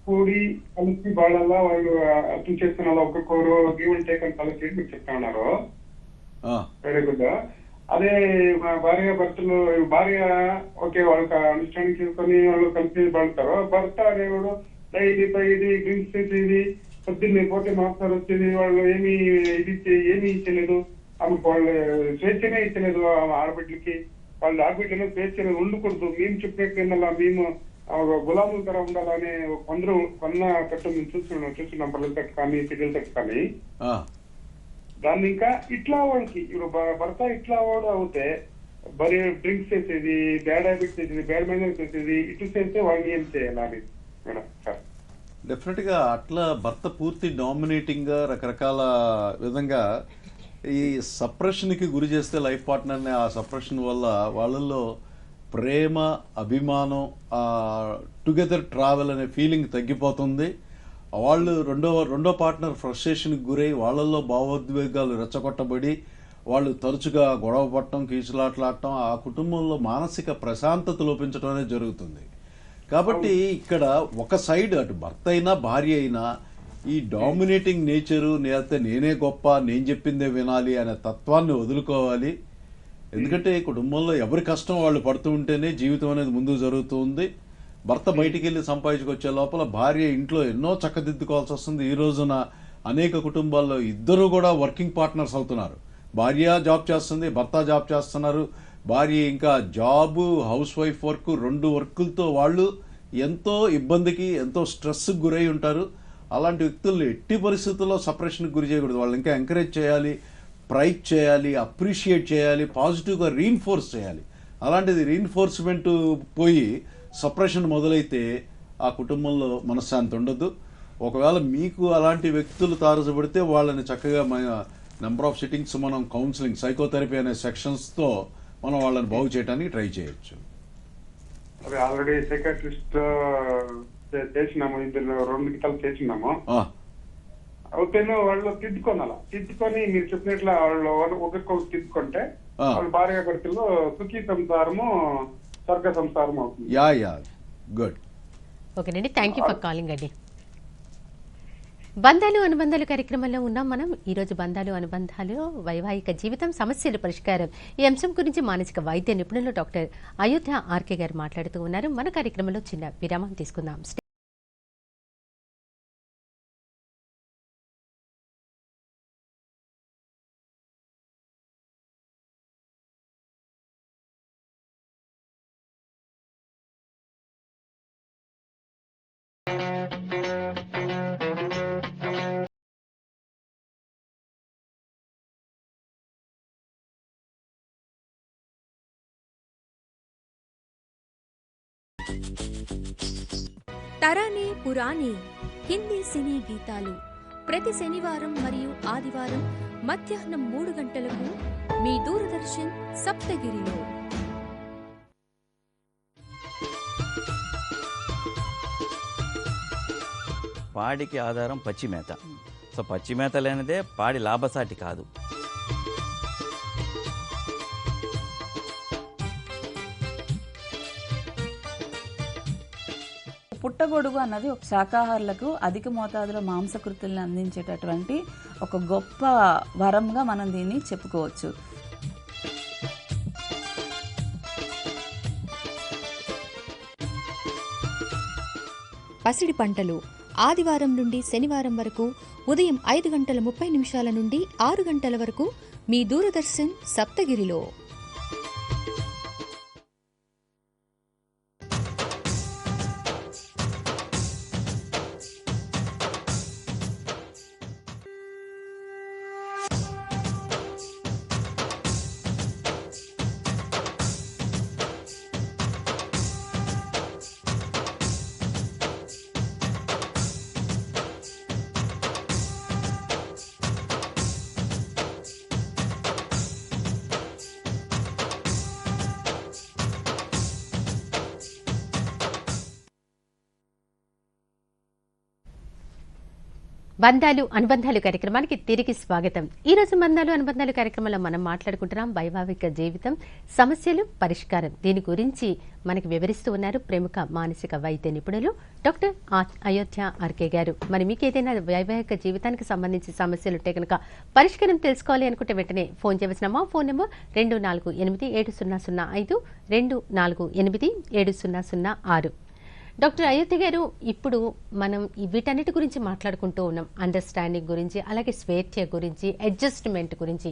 కూడి కలిసి వాళ్ళ వాళ్ళు అర్థం చేసుకున్న వాళ్ళు ఒక్కొక్కరు గివ్ అండ్ టేక్ అని కలిసి మీరు చెప్తా ఉన్నారు. Very good. అదే మా భార్య భర్తలు భార్య ఓకే వాళ్ళకి అండర్స్టాండింగ్ చేసుకొని వాళ్ళు కలిసి పడతారు. భర్త అనేవాడు డైలీ ఇది డ్రింక్స్ చేసేది, పొద్దున్నే పోతే మాస్టర్ వచ్చేది, వాళ్ళు ఏమి ఏమీ ఇచ్చలేదు. ఆమె వాళ్ళు స్వేచ్ఛనే ఇచ్చలేదు. ఆడబిడ్డలకి వాళ్ళు ఆడబిడ్డలో స్వేచ్ఛ ఉండకూడదు, మేము చెప్పినట్టు వినాలా, మేము గులాముల తర ఉండాలని కొందరు కొన్న కట్టు మేము చూస్తున్నాం పిల్లల తట్టు కానీ పిల్లల తట్టు కానీ. దాన్ని ఇంకా ఇట్లా వాళ్ళకి ఇప్పుడు భర్త ఇట్లా వాడు అవుతే మరి డ్రింక్స్ చేసేది, బ్యాడ్ హ్యాబిట్స్ చేసేది, బ్యాడ్ మేనర్స్ చేసేది, ఇటు చేస్తే వాళ్ళని ఏం చేయాలి మేడం సార్? డెఫినెట్గా అట్లా భర్త పూర్తి డామినేటింగ్గా రకరకాల విధంగా ఈ సప్రెషన్కి గురి చేస్తే లైఫ్ పార్ట్నర్ని, ఆ సప్రెషన్ వల్ల వాళ్ళల్లో ప్రేమ, అభిమానం, టుగెదర్ ట్రావెల్ అనే ఫీలింగ్ తగ్గిపోతుంది. వాళ్ళు రెండో పార్ట్నర్ ఫ్రస్ట్రేషన్కి గురై వాళ్ళల్లో భావోద్వేగాలు రెచ్చగొట్టబడి వాళ్ళు తరచుగా గొడవ పడటం, కీచులాట్లాడటం, ఆ కుటుంబంలో మానసిక ప్రశాంతత లోపించడం అనేది జరుగుతుంది. కాబట్టి ఇక్కడ ఒక సైడ్ అటు భర్త అయినా భార్య అయినా ఈ డామినేటింగ్ నేచరు, లేకపోతే నేనే గొప్ప, నేను చెప్పిందే వినాలి అనే తత్వాన్ని వదులుకోవాలి. ఎందుకంటే కుటుంబంలో ఎవరి కష్టం వాళ్ళు పడుతూ ఉంటేనే జీవితం అనేది ముందుకు జరుగుతుంది. భర్త బయటికి వెళ్ళి సంపాదించుకొచ్చే లోపల భార్య ఇంట్లో ఎన్నో చక్కదిద్దుకోవాల్సి వస్తుంది. ఈ రోజున అనేక కుటుంబాల్లో ఇద్దరు కూడా వర్కింగ్ పార్ట్నర్స్ అవుతున్నారు. భార్య జాబ్ చేస్తుంది, భర్త జాబ్ చేస్తున్నారు. భార్య ఇంకా జాబు, హౌస్ వైఫ్ వర్క్, 2 వర్కులతో వాళ్ళు ఎంతో ఇబ్బందికి, ఎంతో స్ట్రెస్కి గురై ఉంటారు. అలాంటి వ్యక్తుల్ని ఎట్టి పరిస్థితుల్లో సపరేషన్కి గురి చేయకూడదు. వాళ్ళు ఇంకా ఎంకరేజ్ చేయాలి, ప్రైజ్ చేయాలి, అప్రిషియేట్ చేయాలి, పాజిటివ్గా రీఇన్ఫోర్స్ చేయాలి. అలాంటిది రీఇన్ఫోర్స్మెంట్ పోయి సపరేషన్ మొదలైతే ఆ కుటుంబంలో మనశ్శాంతి ఉండదు. ఒకవేళ మీకు అలాంటి వ్యక్తులు తారసపడితే వాళ్ళని చక్కగా నెంబర్ ఆఫ్ సిట్టింగ్స్ మనం కౌన్సిలింగ్, సైకోథెరపీ అనే సెక్షన్స్తో మనం వాళ్ళని బాగు చేయడానికి ట్రై చేయొచ్చు. అదే ఆల్రెడీ సైకాట్రిస్ట్ చేసినాము, 2 గంటలు చేసినాము. అవుతేనే వాళ్ళు తిట్టుకొని మీరు చెప్పినట్లు వాళ్ళు ఒకరికొకరు తిట్టుకుంటే వాళ్ళు భార్య భర్తలు సుఖీ సంసారము, స్వర్గ సంసారం అవుతుంది. Yeah good. ఓకేనండి, థ్యాంక్ యూ ఫర్ కాలింగ్ అండి. బంధాలు అనుబంధాలు కార్యక్రమంలో ఉన్నాం మనం. ఈరోజు బంధాలు అనుబంధాలు, వైవాహిక జీవితం, సమస్యల పరిష్కారం, ఈ అంశం గురించి మానసిక వైద్య నిపుణులు డాక్టర్ అయోధ్య ఆర్కే గారు మాట్లాడుతూ ఉన్నారు. మన కార్యక్రమంలో చిన్న విరామం తీసుకుందాం. తరానే పురాణే హిందీ సినీ గీతాలు ప్రతి శనివారం మరియు ఆదివారం మధ్యాహ్నం 3 గంటలకు మీ దూరదర్శన్ సప్తగిరిలో. పాడికి ఆధారం పచ్చిమేత. సో పచ్చిమేత లేనిదే పాడి లాభసాటి కాదు. పుట్టగొడుగు అన్నది ఒక శాకాహారులకు అధిక మోతాదులో మాంసకృతుల్ని అందించేటటువంటి ఒక గొప్ప వరంగా మనం దీన్ని చెప్పుకోవచ్చు. పసిడి పంటలు ఆదివారం నుండి శనివారం వరకు ఉదయం 5:30 నుండి 6 గంటల వరకు మీ దూరదర్శన్ సప్తగిరిలో. బంధాలు అనుబంధాలు కార్యక్రమానికి తిరిగి స్వాగతం. ఈ రోజు బంధాలు అనుబంధాలు కార్యక్రమంలో మనం మాట్లాడుకుంటున్నాం వైవాహిక జీవితం, సమస్యలు, పరిష్కారం. దీని గురించి మనకి వివరిస్తూ ఉన్నారు ప్రముఖ మానసిక వైద్య నిపుణులు డాక్టర్ అయోధ్య ఆర్కే గారు. మరి మీకు ఏదైనా వైవాహిక జీవితానికి సంబంధించి సమస్యలు ఉంటే కనుక పరిష్కారం తెలుసుకోవాలి అనుకుంటే వెంటనే ఫోన్ చేయవలసిన మా ఫోన్ నెంబర్ 248705 248706. డాక్టర్ అయోధ్య గారు, ఇప్పుడు మనం వీటన్నిటి గురించి మాట్లాడుకుంటూ ఉన్నాం. అండర్స్టాండింగ్ గురించి, అలాగే స్వేచ్ఛ గురించి, అడ్జస్ట్మెంట్ గురించి,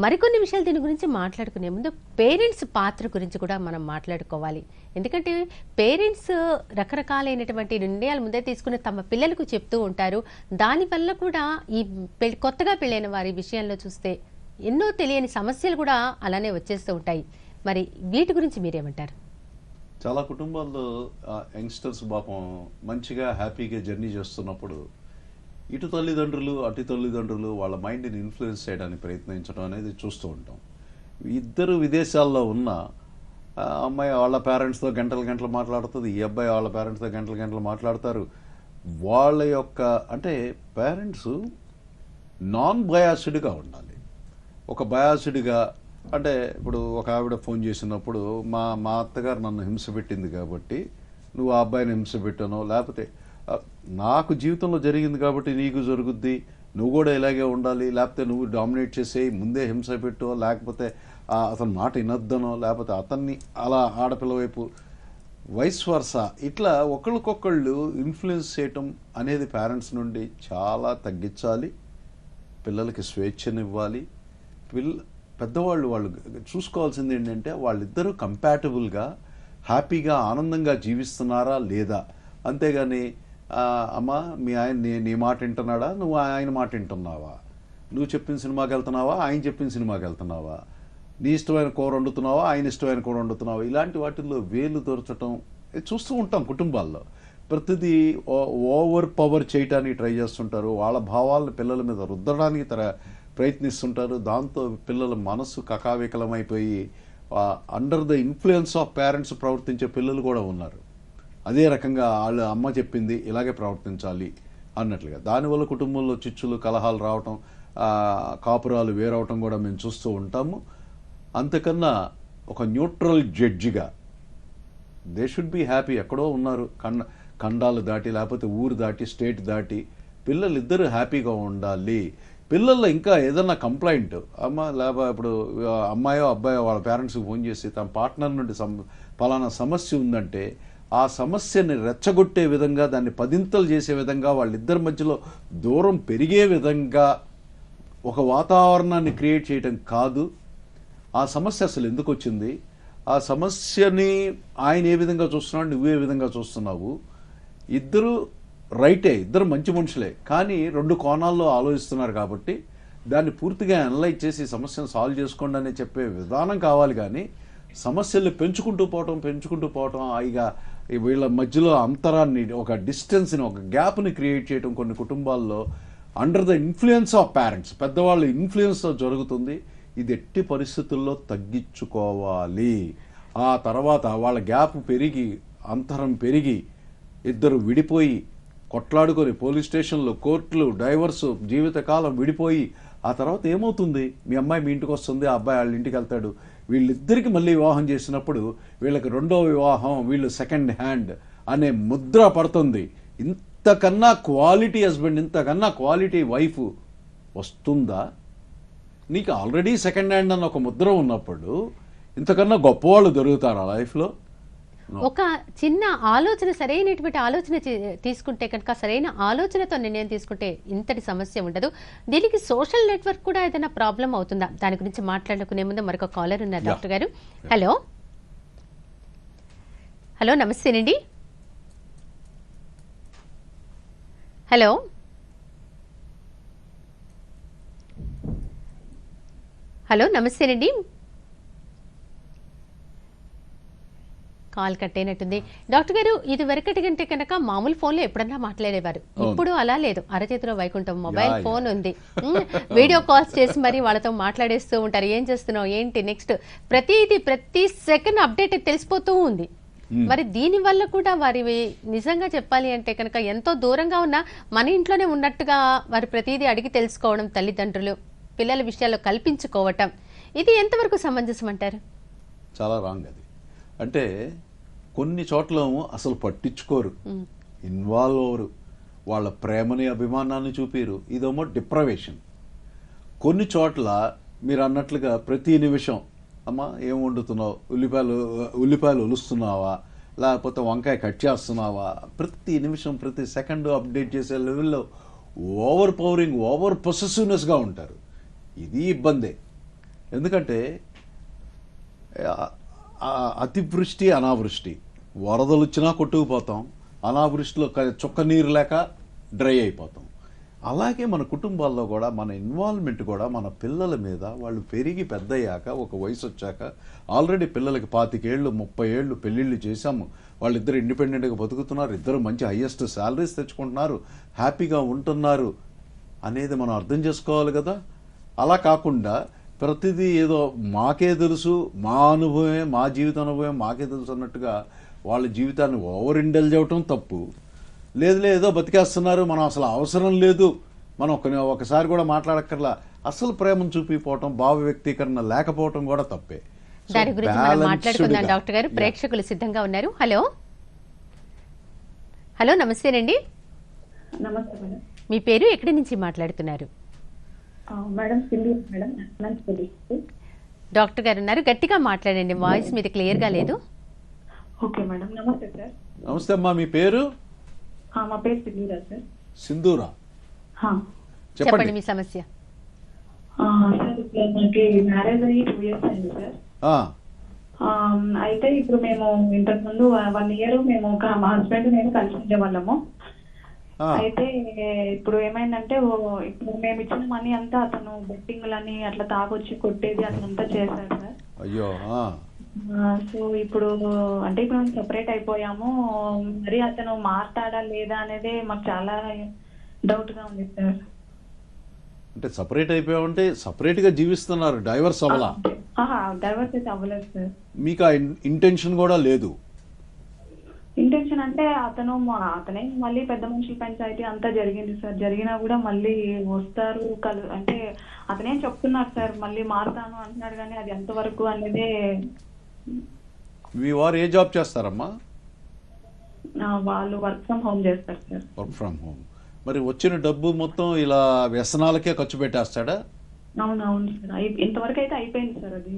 మరికొన్ని విషయాలు దీని గురించి మాట్లాడుకునే ముందు పేరెంట్స్ పాత్ర గురించి కూడా మనం మాట్లాడుకోవాలి. ఎందుకంటే పేరెంట్స్ రకరకాలైనటువంటి నిర్ణయాలు ముందే తీసుకుని తమ పిల్లలకు చెప్తూ ఉంటారు. దానివల్ల కూడా ఈ కొత్తగా పెళ్ళైన వారి విషయంలో చూస్తే ఎన్నో తెలియని సమస్యలు కూడా అలానే వచ్చేస్తూ ఉంటాయి. మరి వీటి గురించి మీరేమంటారు? చాలా కుటుంబాల్లో యంగ్స్టర్స్ పాపం మంచిగా హ్యాపీగా జర్నీ చేస్తున్నప్పుడు ఇటు తల్లిదండ్రులు అటు తల్లిదండ్రులు వాళ్ళ మైండ్ని ఇన్ఫ్లుయెన్స్ చేయడానికి ప్రయత్నించడం అనేది చూస్తూ ఉంటాం. ఇద్దరు విదేశాల్లో ఉన్న అమ్మాయి వాళ్ళ పేరెంట్స్తో గంటలు మాట్లాడుతుంది, ఈ అబ్బాయి వాళ్ళ పేరెంట్స్తో గంటలు మాట్లాడతారు. వాళ్ళ యొక్క అంటే పేరెంట్స్ నాన్ బయాస్డ్గా ఉండాలి. ఒక బయాస్డ్గా అంటే ఇప్పుడు ఒక ఆవిడ ఫోన్ చేసినప్పుడు మా అత్తగారు నన్ను హింస పెట్టింది కాబట్టి నువ్వు ఆ అబ్బాయిని హింస పెట్టానో, లేకపోతే నాకు జీవితంలో జరిగింది కాబట్టి నీకు జరుగుద్ది, నువ్వు కూడా ఇలాగే ఉండాలి, లేకపోతే నువ్వు డామినేట్ చేసేయి, ముందే హింస పెట్టో, లేకపోతే అతని మాట వినొద్దనో, లేకపోతే అతన్ని అలా ఆడపిల్ల వైపు వైస్ వర్సా ఇట్లా ఒకళ్ళకొకళ్ళు ఇన్ఫ్లుయెన్స్ చేయటం అనేది పేరెంట్స్ నుండి చాలా తగ్గించాలి. పిల్లలకి స్వేచ్ఛనివ్వాలి. పెద్దవాళ్ళు వాళ్ళు చూసుకోవాల్సింది ఏంటంటే వాళ్ళిద్దరూ కంపాటబుల్గా హ్యాపీగా ఆనందంగా జీవిస్తున్నారా లేదా. అంతేగాని అమ్మ మీ ఆయన నీ మాట వింటున్నాడా, నువ్వు ఆయన మాట వింటున్నావా, నువ్వు చెప్పిన సినిమాకి వెళ్తున్నావా, ఆయన చెప్పిన సినిమాకి వెళ్తున్నావా, నీ ఇష్టమైన కూర వండుతున్నావా, ఆయన ఇష్టమైన కూర వండుతున్నావా, ఇలాంటి వాటిల్లో వేలు దొరచటం చూస్తూ ఉంటాం. కుటుంబాల్లో ప్రతిదీ ఓవర్ పవర్ చేయటానికి ట్రై చేస్తుంటారు. వాళ్ళ భావాలను పిల్లల మీద రుద్దడానికి ప్రయత్నిస్తుంటారు. దాంతో పిల్లల మనసు కకావికలమైపోయి under the influence of parents ప్రవర్తించే పిల్లలు కూడా ఉన్నారు. అదే రకంగా వాళ్ళ అమ్మ చెప్పింది ఇలాగే ప్రవర్తించాలి అన్నట్లుగా. దానివల్ల కుటుంబంలో చిచ్చులు కలహాలు రావటం, కాపురాలు వేరవటం కూడా మేము చూస్తూ ఉంటాము. అంతకన్నా ఒక న్యూట్రల్ జడ్జిగా దే షుడ్ బీ హ్యాపీ. ఎక్కడో ఉన్నారు ఖండాలు దాటి, లేకపోతే ఊరు దాటి, స్టేట్ దాటి పిల్లలు ఇద్దరు హ్యాపీగా ఉండాలి. పిల్లల్లో ఇంకా ఏదన్నా కంప్లైంట్ లేకపోతే ఇప్పుడు అమ్మాయో అబ్బాయో వాళ్ళ పేరెంట్స్కి ఫోన్ చేసి తమ పార్ట్నర్ నుండి పలానా సమస్య ఉందంటే ఆ సమస్యని రెచ్చగొట్టే విధంగా, దాన్ని పదింతలు చేసే విధంగా, వాళ్ళిద్దరి మధ్యలో దూరం పెరిగే విధంగా ఒక వాతావరణాన్ని క్రియేట్ చేయటం కాదు. ఆ సమస్య అసలు ఎందుకు వచ్చింది, ఆ సమస్యని ఆయన ఏ విధంగా చూస్తున్నాడు, నువ్వే విధంగా చూస్తున్నావు, ఇద్దరు రైటే, ఇద్దరు మంచి మనుషులే, కానీ రెండు కోణాల్లో ఆలోచిస్తున్నారు కాబట్టి దాన్ని పూర్తిగా అనలైజ్ చేసి సమస్యను సాల్వ్ చేసుకోండి అని చెప్పే విధానం కావాలి. కానీ సమస్యల్ని పెంచుకుంటూ పోవటం ఇక వీళ్ళ మధ్యలో అంతరాన్ని, ఒక డిస్టెన్స్ని, ఒక గ్యాప్ని క్రియేట్ చేయడం కొన్ని కుటుంబాల్లో under the influence of parents, పెద్దవాళ్ళ ఇన్ఫ్లుయెన్స్తో జరుగుతుంది. ఇది ఎట్టి పరిస్థితుల్లో తగ్గించుకోవాలి. ఆ తర్వాత వాళ్ళ గ్యాప్ పెరిగి, అంతరం పెరిగి, ఇద్దరు విడిపోయి కొట్లాడుకొని పోలీస్ స్టేషన్లో, కోర్టులు, డైవర్సు, జీవితకాలం విడిపోయి ఆ తర్వాత ఏమవుతుంది, మీ అమ్మాయి మీ ఇంటికి వస్తుంది, ఆ అబ్బాయి వాళ్ళ ఇంటికి వెళ్తాడు. వీళ్ళిద్దరికి మళ్ళీ వివాహం చేసినప్పుడు వీళ్ళకి రెండో వివాహం, వీళ్ళు సెకండ్ హ్యాండ్ అనే ముద్ర పడుతుంది. ఇంతకన్నా క్వాలిటీ హస్బెండ్, ఇంతకన్నా క్వాలిటీ వైఫ్ వస్తుందా? నీకు ఆల్రెడీ సెకండ్ హ్యాండ్ అన్న ఒక ముద్ర ఉన్నప్పుడు ఇంతకన్నా గొప్పవాళ్ళు దొరుకుతారు ఆ లైఫ్లో. ఒక చిన్న ఆలోచన, సరైనటువంటి ఆలోచన తీసుకుంటే కనుక, సరైన ఆలోచనతో నిర్ణయం తీసుకుంటే ఇంతటి సమస్య ఉండదు. దీనికి సోషల్ నెట్వర్క్ కూడా ఏదైనా ప్రాబ్లం అవుతుందా? దాని గురించి మాట్లాడుకునే ముందు మరొక కాలర్ ఉన్నారు డాక్టర్ గారు. హలో హలో నమస్తేనండి. హలో హలో నమస్తేనండి. కాల్ కట్ అయినట్టుంది. డాక్టర్ గారు, ఇది వరకటి గంటే కనుక మామూలు ఫోన్లో ఎప్పుడన్నా మాట్లాడేవారు. ఇప్పుడు అలా లేదు. అరచేతిలో వైకుంఠం మొబైల్ ఫోన్ ఉంది. వీడియో కాల్స్ చేసి మరి వాళ్ళతో మాట్లాడేస్తూ ఉంటారు. ఏం చేస్తున్నావు, ఏంటి నెక్స్ట్, ప్రతి సెకండ్ అప్డేట్ తెలిసిపోతూ ఉంది. మరి దీని వల్ల కూడా వారి నిజంగా చెప్పాలి అంటే కనుక ఎంతో దూరంగా ఉన్న మన ఇంట్లోనే ఉన్నట్టుగా వారి ప్రతిదీ అడిగి తెలుసుకోవడం, తల్లిదండ్రులు పిల్లల విషయాల్లో కల్పించుకోవటం, ఇది ఎంతవరకు సమంజసం అంటారు? చాలా రాంగ్ అది. అంటే కొన్ని చోట్ల అసలు పట్టించుకోరు, ఇన్వాల్వ్ అవ్వరు, వాళ్ళ ప్రేమని అభిమానాన్ని చూపిరు. ఇదేమో డిప్రవేషన్. కొన్ని చోట్ల మీరు అన్నట్లుగా ప్రతి నిమిషం అమ్మా ఏం వండుతున్నావు, ఉల్లిపాయలు ఒలుస్తున్నావా, లేకపోతే వంకాయ కట్ చేస్తున్నావా, ప్రతి నిమిషం ప్రతి సెకండ్ అప్డేట్ చేసే లెవెల్లో ఓవర్ పవరింగ్, ఓవర్ పొసెసివ్నెస్గా ఉంటారు. ఇది ఇబ్బందే. ఎందుకంటే అతివృష్టి అనావృష్టి, వరదలు వచ్చినా కొట్టుకుపోతాం, అనావృష్టిలో చుక్క నీరు లేక డ్రై అయిపోతాం. అలాగే మన కుటుంబాల్లో కూడా మన ఇన్వాల్వ్మెంట్ కూడా మన పిల్లల మీద, వాళ్ళు పెరిగి పెద్దయ్యాక ఒక వయసు వచ్చాక, ఆల్రెడీ పిల్లలకి 25 ఏళ్ళు 30 ఏళ్ళు పెళ్ళిళ్ళు చేశాము, వాళ్ళిద్దరు ఇండిపెండెంట్గా బతుకుతున్నారు, ఇద్దరు మంచి హయ్యెస్ట్ శాలరీస్ తెచ్చుకుంటున్నారు, హ్యాపీగా ఉంటున్నారు అనేది మనం అర్థం చేసుకోవాలి కదా. అలా కాకుండా ప్రతిదీ ఏదో మాకే తెలుసు, మా అనుభవమే, మా జీవిత అనుభవం మాకే తెలుసు అన్నట్టుగా వాళ్ళ జీవితాన్ని ఓవర్ ఇండల్జ్ అవ్వటం తప్పు. లేదు ఏదో బతికేస్తున్నారు, మనం అసలు అవసరం లేదు, మనం ఒకసారి కూడా మాట్లాడక్కర్లా, అసలు ప్రేమను చూపిపోవటం, భావ వ్యక్తీకరణ లేకపోవటం కూడా తప్పే. దాని గురించి మనం మాట్లాడుకుందాం డాక్టర్ గారు. ప్రేక్షకులు సిద్ధంగా ఉన్నారు. హలో హలో నమస్తేనండి. నమస్తే మేడం. మీ పేరు, ఎక్కడి నుంచి మాట్లాడుతున్నారు? Madam Sindoor madam. డాక్టర్ గారు ఉన్నారు, గట్టిగా మాట్లాడండి, వాయిస్ మీద క్లియర్గా లేదు. Okay madam. నమస్తే సార్. నమస్తే అమ్మా, మీ పేరు? మా పేరు సింధూరా సార్. సింధూరా, చెప్పండి మీ సమస్య. సార్ ఇప్పుడు మనకి మ్యారేజ్ అయ్యి 2 years అయింది సార్. అయితే ఇప్పుడు మేము ఇంతకు ముందు 1 year మేము మా హస్బెండ్ నేను కలిసి ఉండేవాళ్ళము. అయితే ఇప్పుడు ఏమైందంటే ఇప్పుడు మేము ఇచ్చిన మనీ అంతా అతను బెట్టింగ్లని అట్లా తాగొచ్చి కొట్టేది అట్లంతా చేశారు సార్. అయ్యో. సో ఇప్పుడు అంటే ఇప్పుడు మేము సెపరేట్ అయిపోయాము. మరి అతను మారుతాడా లేదా అనేది మాకు చాలా డౌట్ గా ఉంది సార్. అంటే సపరేట్ అయిపోయామంటే సపరేట్గా జీవిస్తున్నారు, డైవర్స్ అవ్వాలా? డైవర్స్ అయితే అవ్వలేదు సార్. మీకు ఆ ఇంటెన్షన్ కూడా లేదు? ఇంటెన్షన్ అంటే అతనే మళ్ళీ పెద్ద మనుషుల పంచాయతీ అంతా జరిగింది సార్. జరిగినా కూడా మళ్ళీ వస్తారు అంటే అతనేం చెప్తున్నారు సార్, మళ్ళీ మారుతాను అంటున్నాడు, కానీ అది ఎంతవరకు అనేది. మీ వారు ఏ జాబ్ చేస్తారమ్మా? వాళ్ళు వర్క్ ఫ్రమ్ హోమ్ చేస్తారు సార్. Work from home. మరి వచ్చిన డబ్బు మొత్తం ఇలా వ్యసనాలకే ఖర్చు పెట్టేస్తాడా? అవునవును సార్. ఇంతవరకు అయితే అయిపోయింది సార్. అది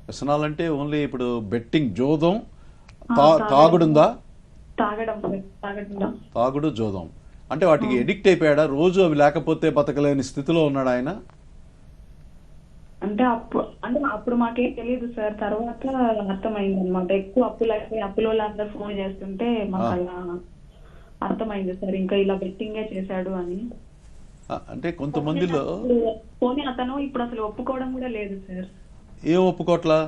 వ్యసనాలంటే ఓన్లీ ఇప్పుడు బెట్టింగ్, జోదం, తాగుడుందా? తాగుడు, జోదం. అంటే వాటికి ఎడిక్ట్ అయిపోయాడా? రోజు అవి లేకపోతే బతకలేని స్థితిలో ఉన్నాడు ఆయన? అంటే అప్పుడు మాకేం తెలియదు సార్. తర్వాత అర్థమైంది అనమాట. ఎక్కువ అప్పుల వాళ్ళందరూ ఫోన్ చేస్తుంటే మాకు అలా అర్థమైంది సార్, ఇంకా ఇలా బెట్టింగే చేశాడు అని. అంటే కొంతమందిలో పోనీ అతను ఇప్పుడు అసలు ఒప్పుకోవడం కూడా లేదు సార్. ఏం ఒప్పుకోవట్లా?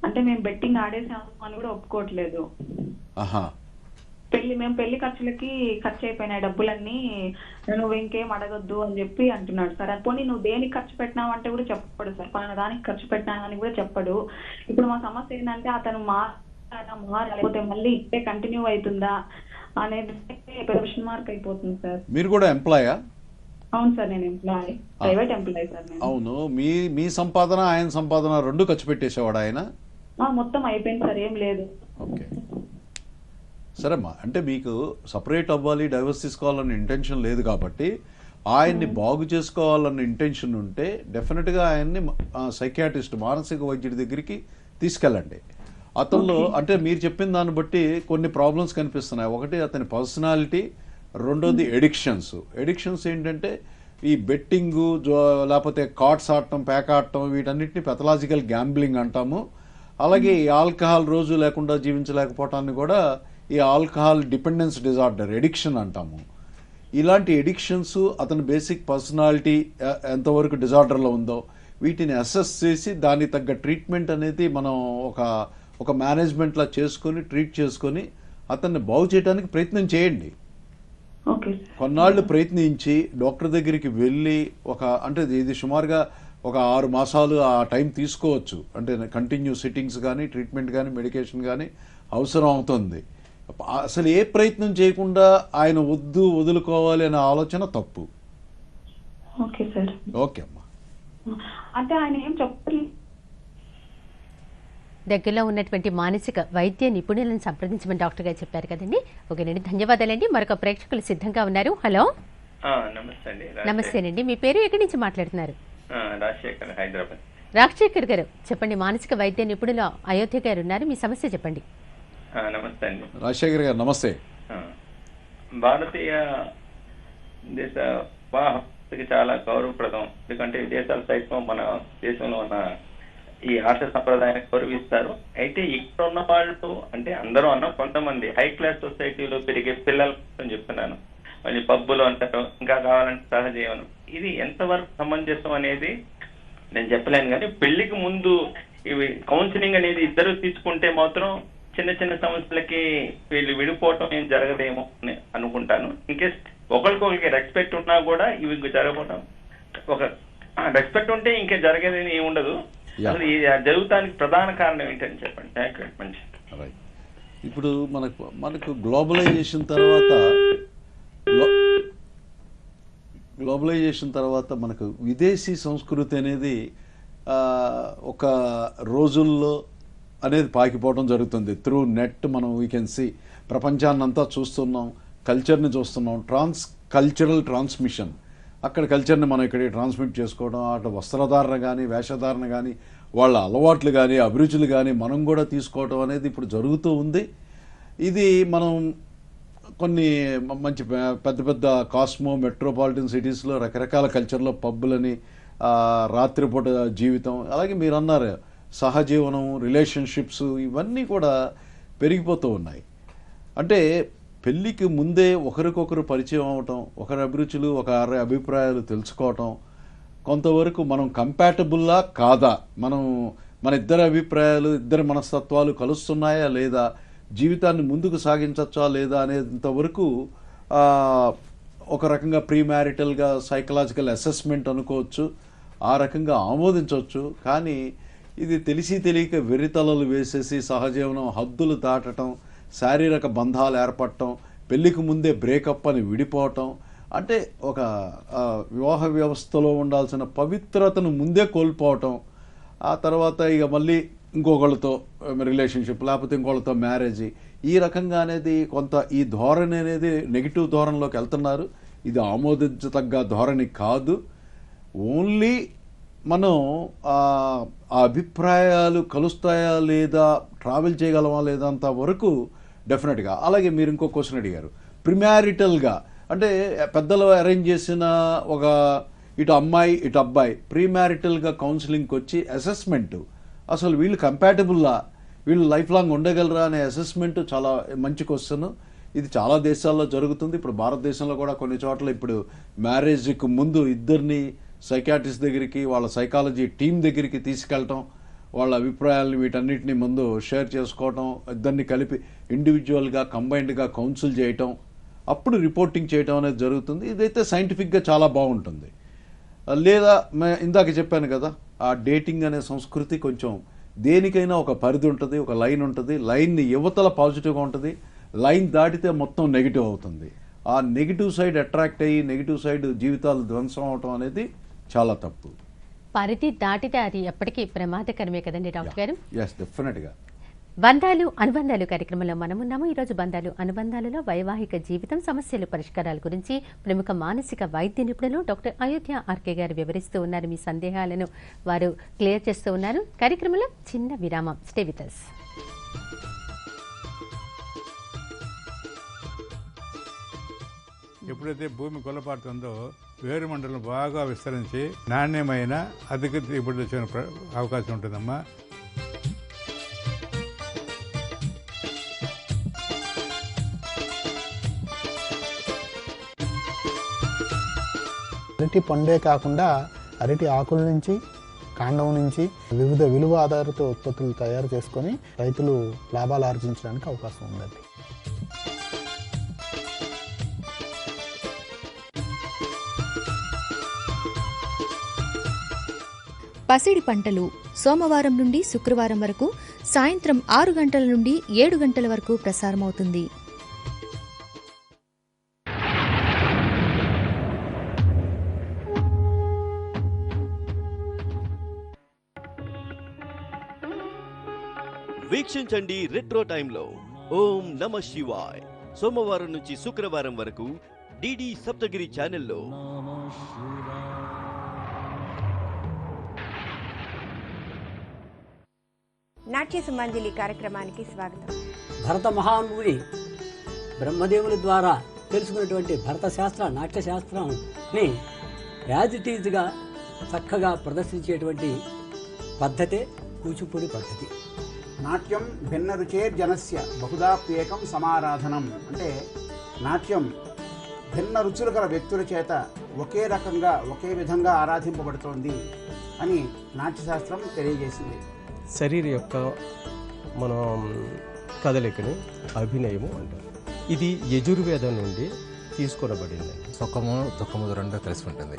అంటే మేము బెట్టింగ్ ఆడేసాము అని కూడా ఒప్పుకోవట్లేదు. మేము పెళ్లి ఖర్చులకి ఖర్చు అయిపోయినాయి డబ్బులన్నీ, నువ్వు ఇంకేం అడగొద్దు అని చెప్పి అంటున్నాడు సార్. పోనీ నువ్వు దేనికి ఖర్చు పెట్టినావు అంటే కూడా చెప్పడు సార్. పలానా దానికి ఖర్చు పెట్టినా అని కూడా చెప్పడు. ఇప్పుడు మా సమస్య ఏంటంటే అతను మారలేకపోతే మళ్ళీ ఇట్టే కంటిన్యూ అవుతుందా అనేది క్వశ్చన్ మార్క్ అయిపోతుంది సార్. మీరు కూడా ఎంప్లాయా? అవును సార్, నేను ఎంప్లాయ్, ప్రైవేట్ ఎంప్లాయ్ సార్ నేను. అవును. మీ సంపాదన ఆయన సంపాదన రెండు ఖర్చు పెట్టేసేవాడు ఆయన? మొత్తం అయిపోయింది సార్, ఏం లేదు. ఓకే, సరేమ్మా. అంటే మీకు సపరేట్ అవ్వాలి, డైవర్స్ తీసుకోవాలన్న ఇంటెన్షన్ లేదు కాబట్టి, ఆయన్ని బాగు చేసుకోవాలన్న ఇంటెన్షన్ ఉంటే డెఫినెట్గా ఆయన్ని సైకియాట్రిస్ట్, మానసిక వైద్యుడి దగ్గరికి తీసుకెళ్ళండి. అతనిలో అంటే మీరు చెప్పిన దాన్ని బట్టి కొన్ని ప్రాబ్లమ్స్ కనిపిస్తున్నాయి. ఒకటి అతని పర్సనాలిటీ, రెండోది ఎడిక్షన్స్ ఏంటంటే ఈ బెట్టింగు, లేకపోతే కార్డ్స్ ఆడటం, ప్యాక్ ఆడటం, వీటన్నిటిని పెథలాజికల్ గ్యాంబ్లింగ్ అంటాము. అలాగే ఈ ఆల్కహాల్ రోజు లేకుండా జీవించలేకపోవటాన్ని కూడా ఈ ఆల్కహాల్ డిపెండెన్స్ డిజార్డర్, ఎడిక్షన్ అంటాము. ఇలాంటి ఎడిక్షన్స్ అతని బేసిక్ పర్సనాలిటీ ఎంతవరకు డిజార్డర్లో ఉందో వీటిని అసెస్ చేసి దానికి తగ్గ ట్రీట్మెంట్ అనేది మనం ఒక మేనేజ్మెంట్లా చేసుకొని ట్రీట్ చేసుకొని అతన్ని బాగు చేయడానికి ప్రయత్నం చేయండి. కొన్నాళ్ళు ప్రయత్నించి డాక్టర్ దగ్గరికి వెళ్ళి అంటే ఇది సుమారుగా ఒక 6 మాసాలు ఆ టైం తీసుకోవచ్చు. అంటే కంటిన్యూ సిట్టింగ్స్ కానీ, ట్రీట్మెంట్ కానీ, మెడికేషన్ కానీ అవసరం అవుతుంది. అసలు ఏ ప్రయత్నం చేయకుండా ఆయన వదులుకోవాలి అనే ఆలోచన తప్పు. Okay sir. ఓకే అమ్మా. అంటే ఆయన ఏం చెప్పలేదు. దగ్గరలో ఉన్నటువంటి మానసిక వైద్య నిపుణులను సంప్రదించమని డాక్టర్ గారు చెప్పారు కదండి. ఓకేనండి, ధన్యవాదాలండి. మరొక ప్రేక్షకులు సిద్ధంగా ఉన్నారు. హలో. నమస్తే అండి. నమస్తేనండి, మీ పేరు ఎక్కడి నుంచి మాట్లాడుతున్నారు? రాజశేఖర్, హైదరాబాద్. రాజశేఖర్ గారు చెప్పండి, మానసిక వైద్య నిపుణులు అయోధ్య గారు ఉన్నారు, మీ సమస్య చెప్పండి. నమస్తే అండి. రాజశేఖర్ గారు నమస్తే. భారతీయ దేశ వివాహానికి చాలా గౌరవప్రదం. ఎందుకంటే విదేశాలు సైతం మన దేశంలో ఉన్న ఈ ఆర్ష సంప్రదాయాన్ని గౌరవిస్తారు. అయితే ఇక్కడ ఉన్న వాళ్ళు, అంటే అందరూ అన్న కొంతమంది హై క్లాస్ సొసైటీలో పెరిగే పిల్లల కోసం చెప్తున్నాను, మళ్ళీ పబ్బులు అంటారు, ఇంకా కావాలంటే సహజీవనం. ఇది ఎంతవరకు సమంజసం అనేది నేను చెప్పలేను. కానీ పెళ్లికి ముందు ఇవి కౌన్సిలింగ్ అనేది ఇద్దరు తీసుకుంటే మాత్రం చిన్న చిన్న సమస్యలకి వీళ్ళు విడిపోవటం ఏం జరగదేమో అని అనుకుంటాను. ఇన్కేస్ ఒకరికొకరికి రెస్పెక్ట్ ఉన్నా కూడా ఇవి జరగకపోవడం, ఒక రెస్పెక్ట్ ఉంటే ఇంకా జరిగేది ఏమి ఉండదు. అసలు ఇది జరుగుతానికి ప్రధాన కారణం ఏంటని చెప్పండి. Thank you. మంచి. ఇప్పుడు మనకు గ్లోబలైజేషన్ తర్వాత మనకు విదేశీ సంస్కృతి అనేది ఒక రోజుల్లో అనేది పాకిపోవడం జరుగుతుంది. త్రూ నెట్ మనం వీ కెన్ సీ, ప్రపంచాన్నంతా చూస్తున్నాం, కల్చర్ని చూస్తున్నాం. కల్చరల్ ట్రాన్స్మిషన్, అక్కడ కల్చర్ని మనం ఇక్కడ ట్రాన్స్మిట్ చేసుకోవడం, అటు వస్త్రధారణ కానీ, వేషధారణ కానీ, వాళ్ళ అలవాట్లు కానీ, అభిరుచులు కానీ మనం కూడా తీసుకోవడం అనేది ఇప్పుడు జరుగుతూ ఉంది. ఇది మనం కొన్ని మంచి పెద్ద పెద్ద కాస్మో మెట్రోపాలిటన్ సిటీస్లో రకరకాల కల్చర్లో పబ్బులని, రాత్రిపూట జీవితం, అలాగే మీరు అన్నారు సహజీవనం, రిలేషన్షిప్స్, ఇవన్నీ కూడా పెరిగిపోతూ ఉన్నాయి. అంటే పెళ్ళికి ముందే ఒకరికొకరు పరిచయం అవటం, ఒకరి అభిరుచులు, ఒకరి అభిప్రాయాలు తెలుసుకోవటం, కొంతవరకు మనం కంపాటబుల్లా కాదా, మన ఇద్దరి అభిప్రాయాలు, ఇద్దరి మనస్తత్వాలు కలుస్తున్నాయా లేదా, జీవితాన్ని ముందుకు సాగించచ్చా లేదా అనేంతవరకు ఒక రకంగా ప్రీ మ్యారిటల్గా సైకలాజికల్ అసెస్మెంట్ అనుకోవచ్చు, ఆ రకంగా ఆమోదించవచ్చు. కానీ ఇది తెలిసి తెలియక వెర్రితలలు వేసేసి సహజీవనం హద్దులు దాటడం, శారీరక బంధాలు ఏర్పడటం, పెళ్లికి ముందే బ్రేకప్ అని విడిపోవటం, అంటే ఒక వివాహ వ్యవస్థలో ఉండాల్సిన పవిత్రతను ముందే కోల్పోవటం, ఆ తర్వాత ఇక మళ్ళీ ఇంకొకళ్ళతో రిలేషన్షిప్, లేకపోతే ఇంకొకళ్ళతో మ్యారేజ్, ఈ రకంగా అనేది కొంత ఈ ధోరణి అనేది నెగిటివ్ ధోరణిలోకి వెళ్తున్నారు. ఇది ఆమోదించదగ్గ ధోరణి కాదు. ఓన్లీ మనం ఆ అభిప్రాయాలు కలుస్తాయా లేదా, ట్రావెల్ చేయగలమా లేదా అంత వరకు డెఫినెట్గా. అలాగే మీరు ఇంకో క్వశ్చన్ అడిగారు, ప్రిమ్యారిటల్గా అంటే పెద్దలు అరేంజ్ చేసిన ఒక ఇటు అమ్మాయి ఇటు అబ్బాయి ప్రీమ్యారిటల్గా కౌన్సిలింగ్కి వచ్చి అసెస్మెంట్, అసలు వీళ్ళు కంపాటబుల్లా, వీళ్ళు లైఫ్ లాంగ్ ఉండగలరా అనే అసెస్మెంట్ చాలా మంచి క్వశ్చన్. ఇది చాలా దేశాల్లో జరుగుతుంది. ఇప్పుడు భారతదేశంలో కూడా కొన్ని చోట్ల ఇప్పుడు మ్యారేజ్కి ముందు ఇద్దరిని సైకాట్రిస్ట్ దగ్గరికి, వాళ్ళ సైకాలజీ టీం దగ్గరికి తీసుకెళ్ళటం, వాళ్ళ అభిప్రాయాలను వీటన్నిటిని ముందు షేర్ చేసుకోవటం, ఇద్దరిని కలిపి ఇండివిజువల్గా కంబైన్డ్గా కౌన్సిల్ చేయటం, అప్పుడు రిపోర్టింగ్ చేయటం అనేది జరుగుతుంది. ఇదైతే సైంటిఫిక్గా చాలా బాగుంటుంది. లేదా ఇందాక చెప్పాను కదా, ఆ డేటింగ్ అనే సంస్కృతి కొంచెం దేనికైనా ఒక పరిధి ఉంటుంది, ఒక లైన్ ఉంటుంది. లైన్ని యువతల పాజిటివ్గా ఉంటుంది, లైన్ దాటితే మొత్తం నెగిటివ్ అవుతుంది. ఆ నెగిటివ్ సైడ్ అట్రాక్ట్ అయ్యి నెగిటివ్ సైడ్ జీవితాలు ధ్వంసం అవటం అనేది చాలా తప్పు. పరిధి దాటితే అది ఎప్పటికీ ప్రమాదకరమే కదండి డాక్టర్ గారు? ఎస్, డెఫినెట్గా. బంధాలు అనుబంధాలు కార్యక్రమంలో మనమున్నాము. ఈరోజు బంధాలు అనుబంధాలలో వైవాహిక జీవితం సమస్యలు పరిష్కారాల గురించి ప్రముఖ మానసిక వైద్య నిపుణులు డాక్టర్ అయోధ్య ఆర్కే గారు వివరిస్తూ ఉన్నారు. మీ సందేహాలను వారు క్లియర్ చేస్తూ ఉన్నారు. కార్యక్రమంలో చిన్న విరామం. Stay with us. ఎప్పుడైతే భూమి కొల్లపారుతుందో వేరుమండలం బాగా విస్తరించి నాణ్యమైన అధిక దిగుబడి వచ్చే అవకాశం ఉంటుందమ్మా. అరటి పండే కాకుండా అరటి ఆకుల నుంచి, కాండం నుంచి వివిధ విలువ ఆధారిత ఉత్పత్తులు తయారు చేసుకొని రైతులు లాభాలు ఆర్జించడానికి అవకాశం ఉందండి. పసిడి పంటలు, సోమవారం నుండి శుక్రవారం వరకు సాయంత్రం 6 గంటల నుండి 7 గంటల వరకు ప్రసారమవుతుంది. వీక్షించండి రెట్రో టైంలో ఓం నమ శివాయ్ సోమవారం నుంచి శుక్రవారం వరకు డిడి సప్తగిరి ఛానల్లో. నాట్య సుమాంజలి కార్యక్రమానికి స్వాగతం. భరత మహాముని బ్రహ్మదేవుని ద్వారా తెలుసుకున్నటువంటి భరత శాస్త్ర నాట్య శాస్త్రాన్ని యాజ్ ఇట్ ఈజ్గా చక్కగా ప్రదర్శించేటువంటి పద్ధతే కూచిపూడి పద్ధతి. నాట్యం భిన్న రుచేర్జనస్య బహుదా ప్యేకం సమారాధనం అంటే నాట్యం భిన్న రుచులు గల వ్యక్తుల చేత ఒకే రకంగా ఒకే విధంగా ఆరాధింపబడుతోంది అని నాట్యశాస్త్రం తెలియజేసింది. శరీరం యొక్క మనం కదలికని అభినయము అంటారు. ఇది యజుర్వేదం నుండి తీసుకొనబడింది. సుఖము దుఃఖము రెండు కలిసి ఉంటుంది.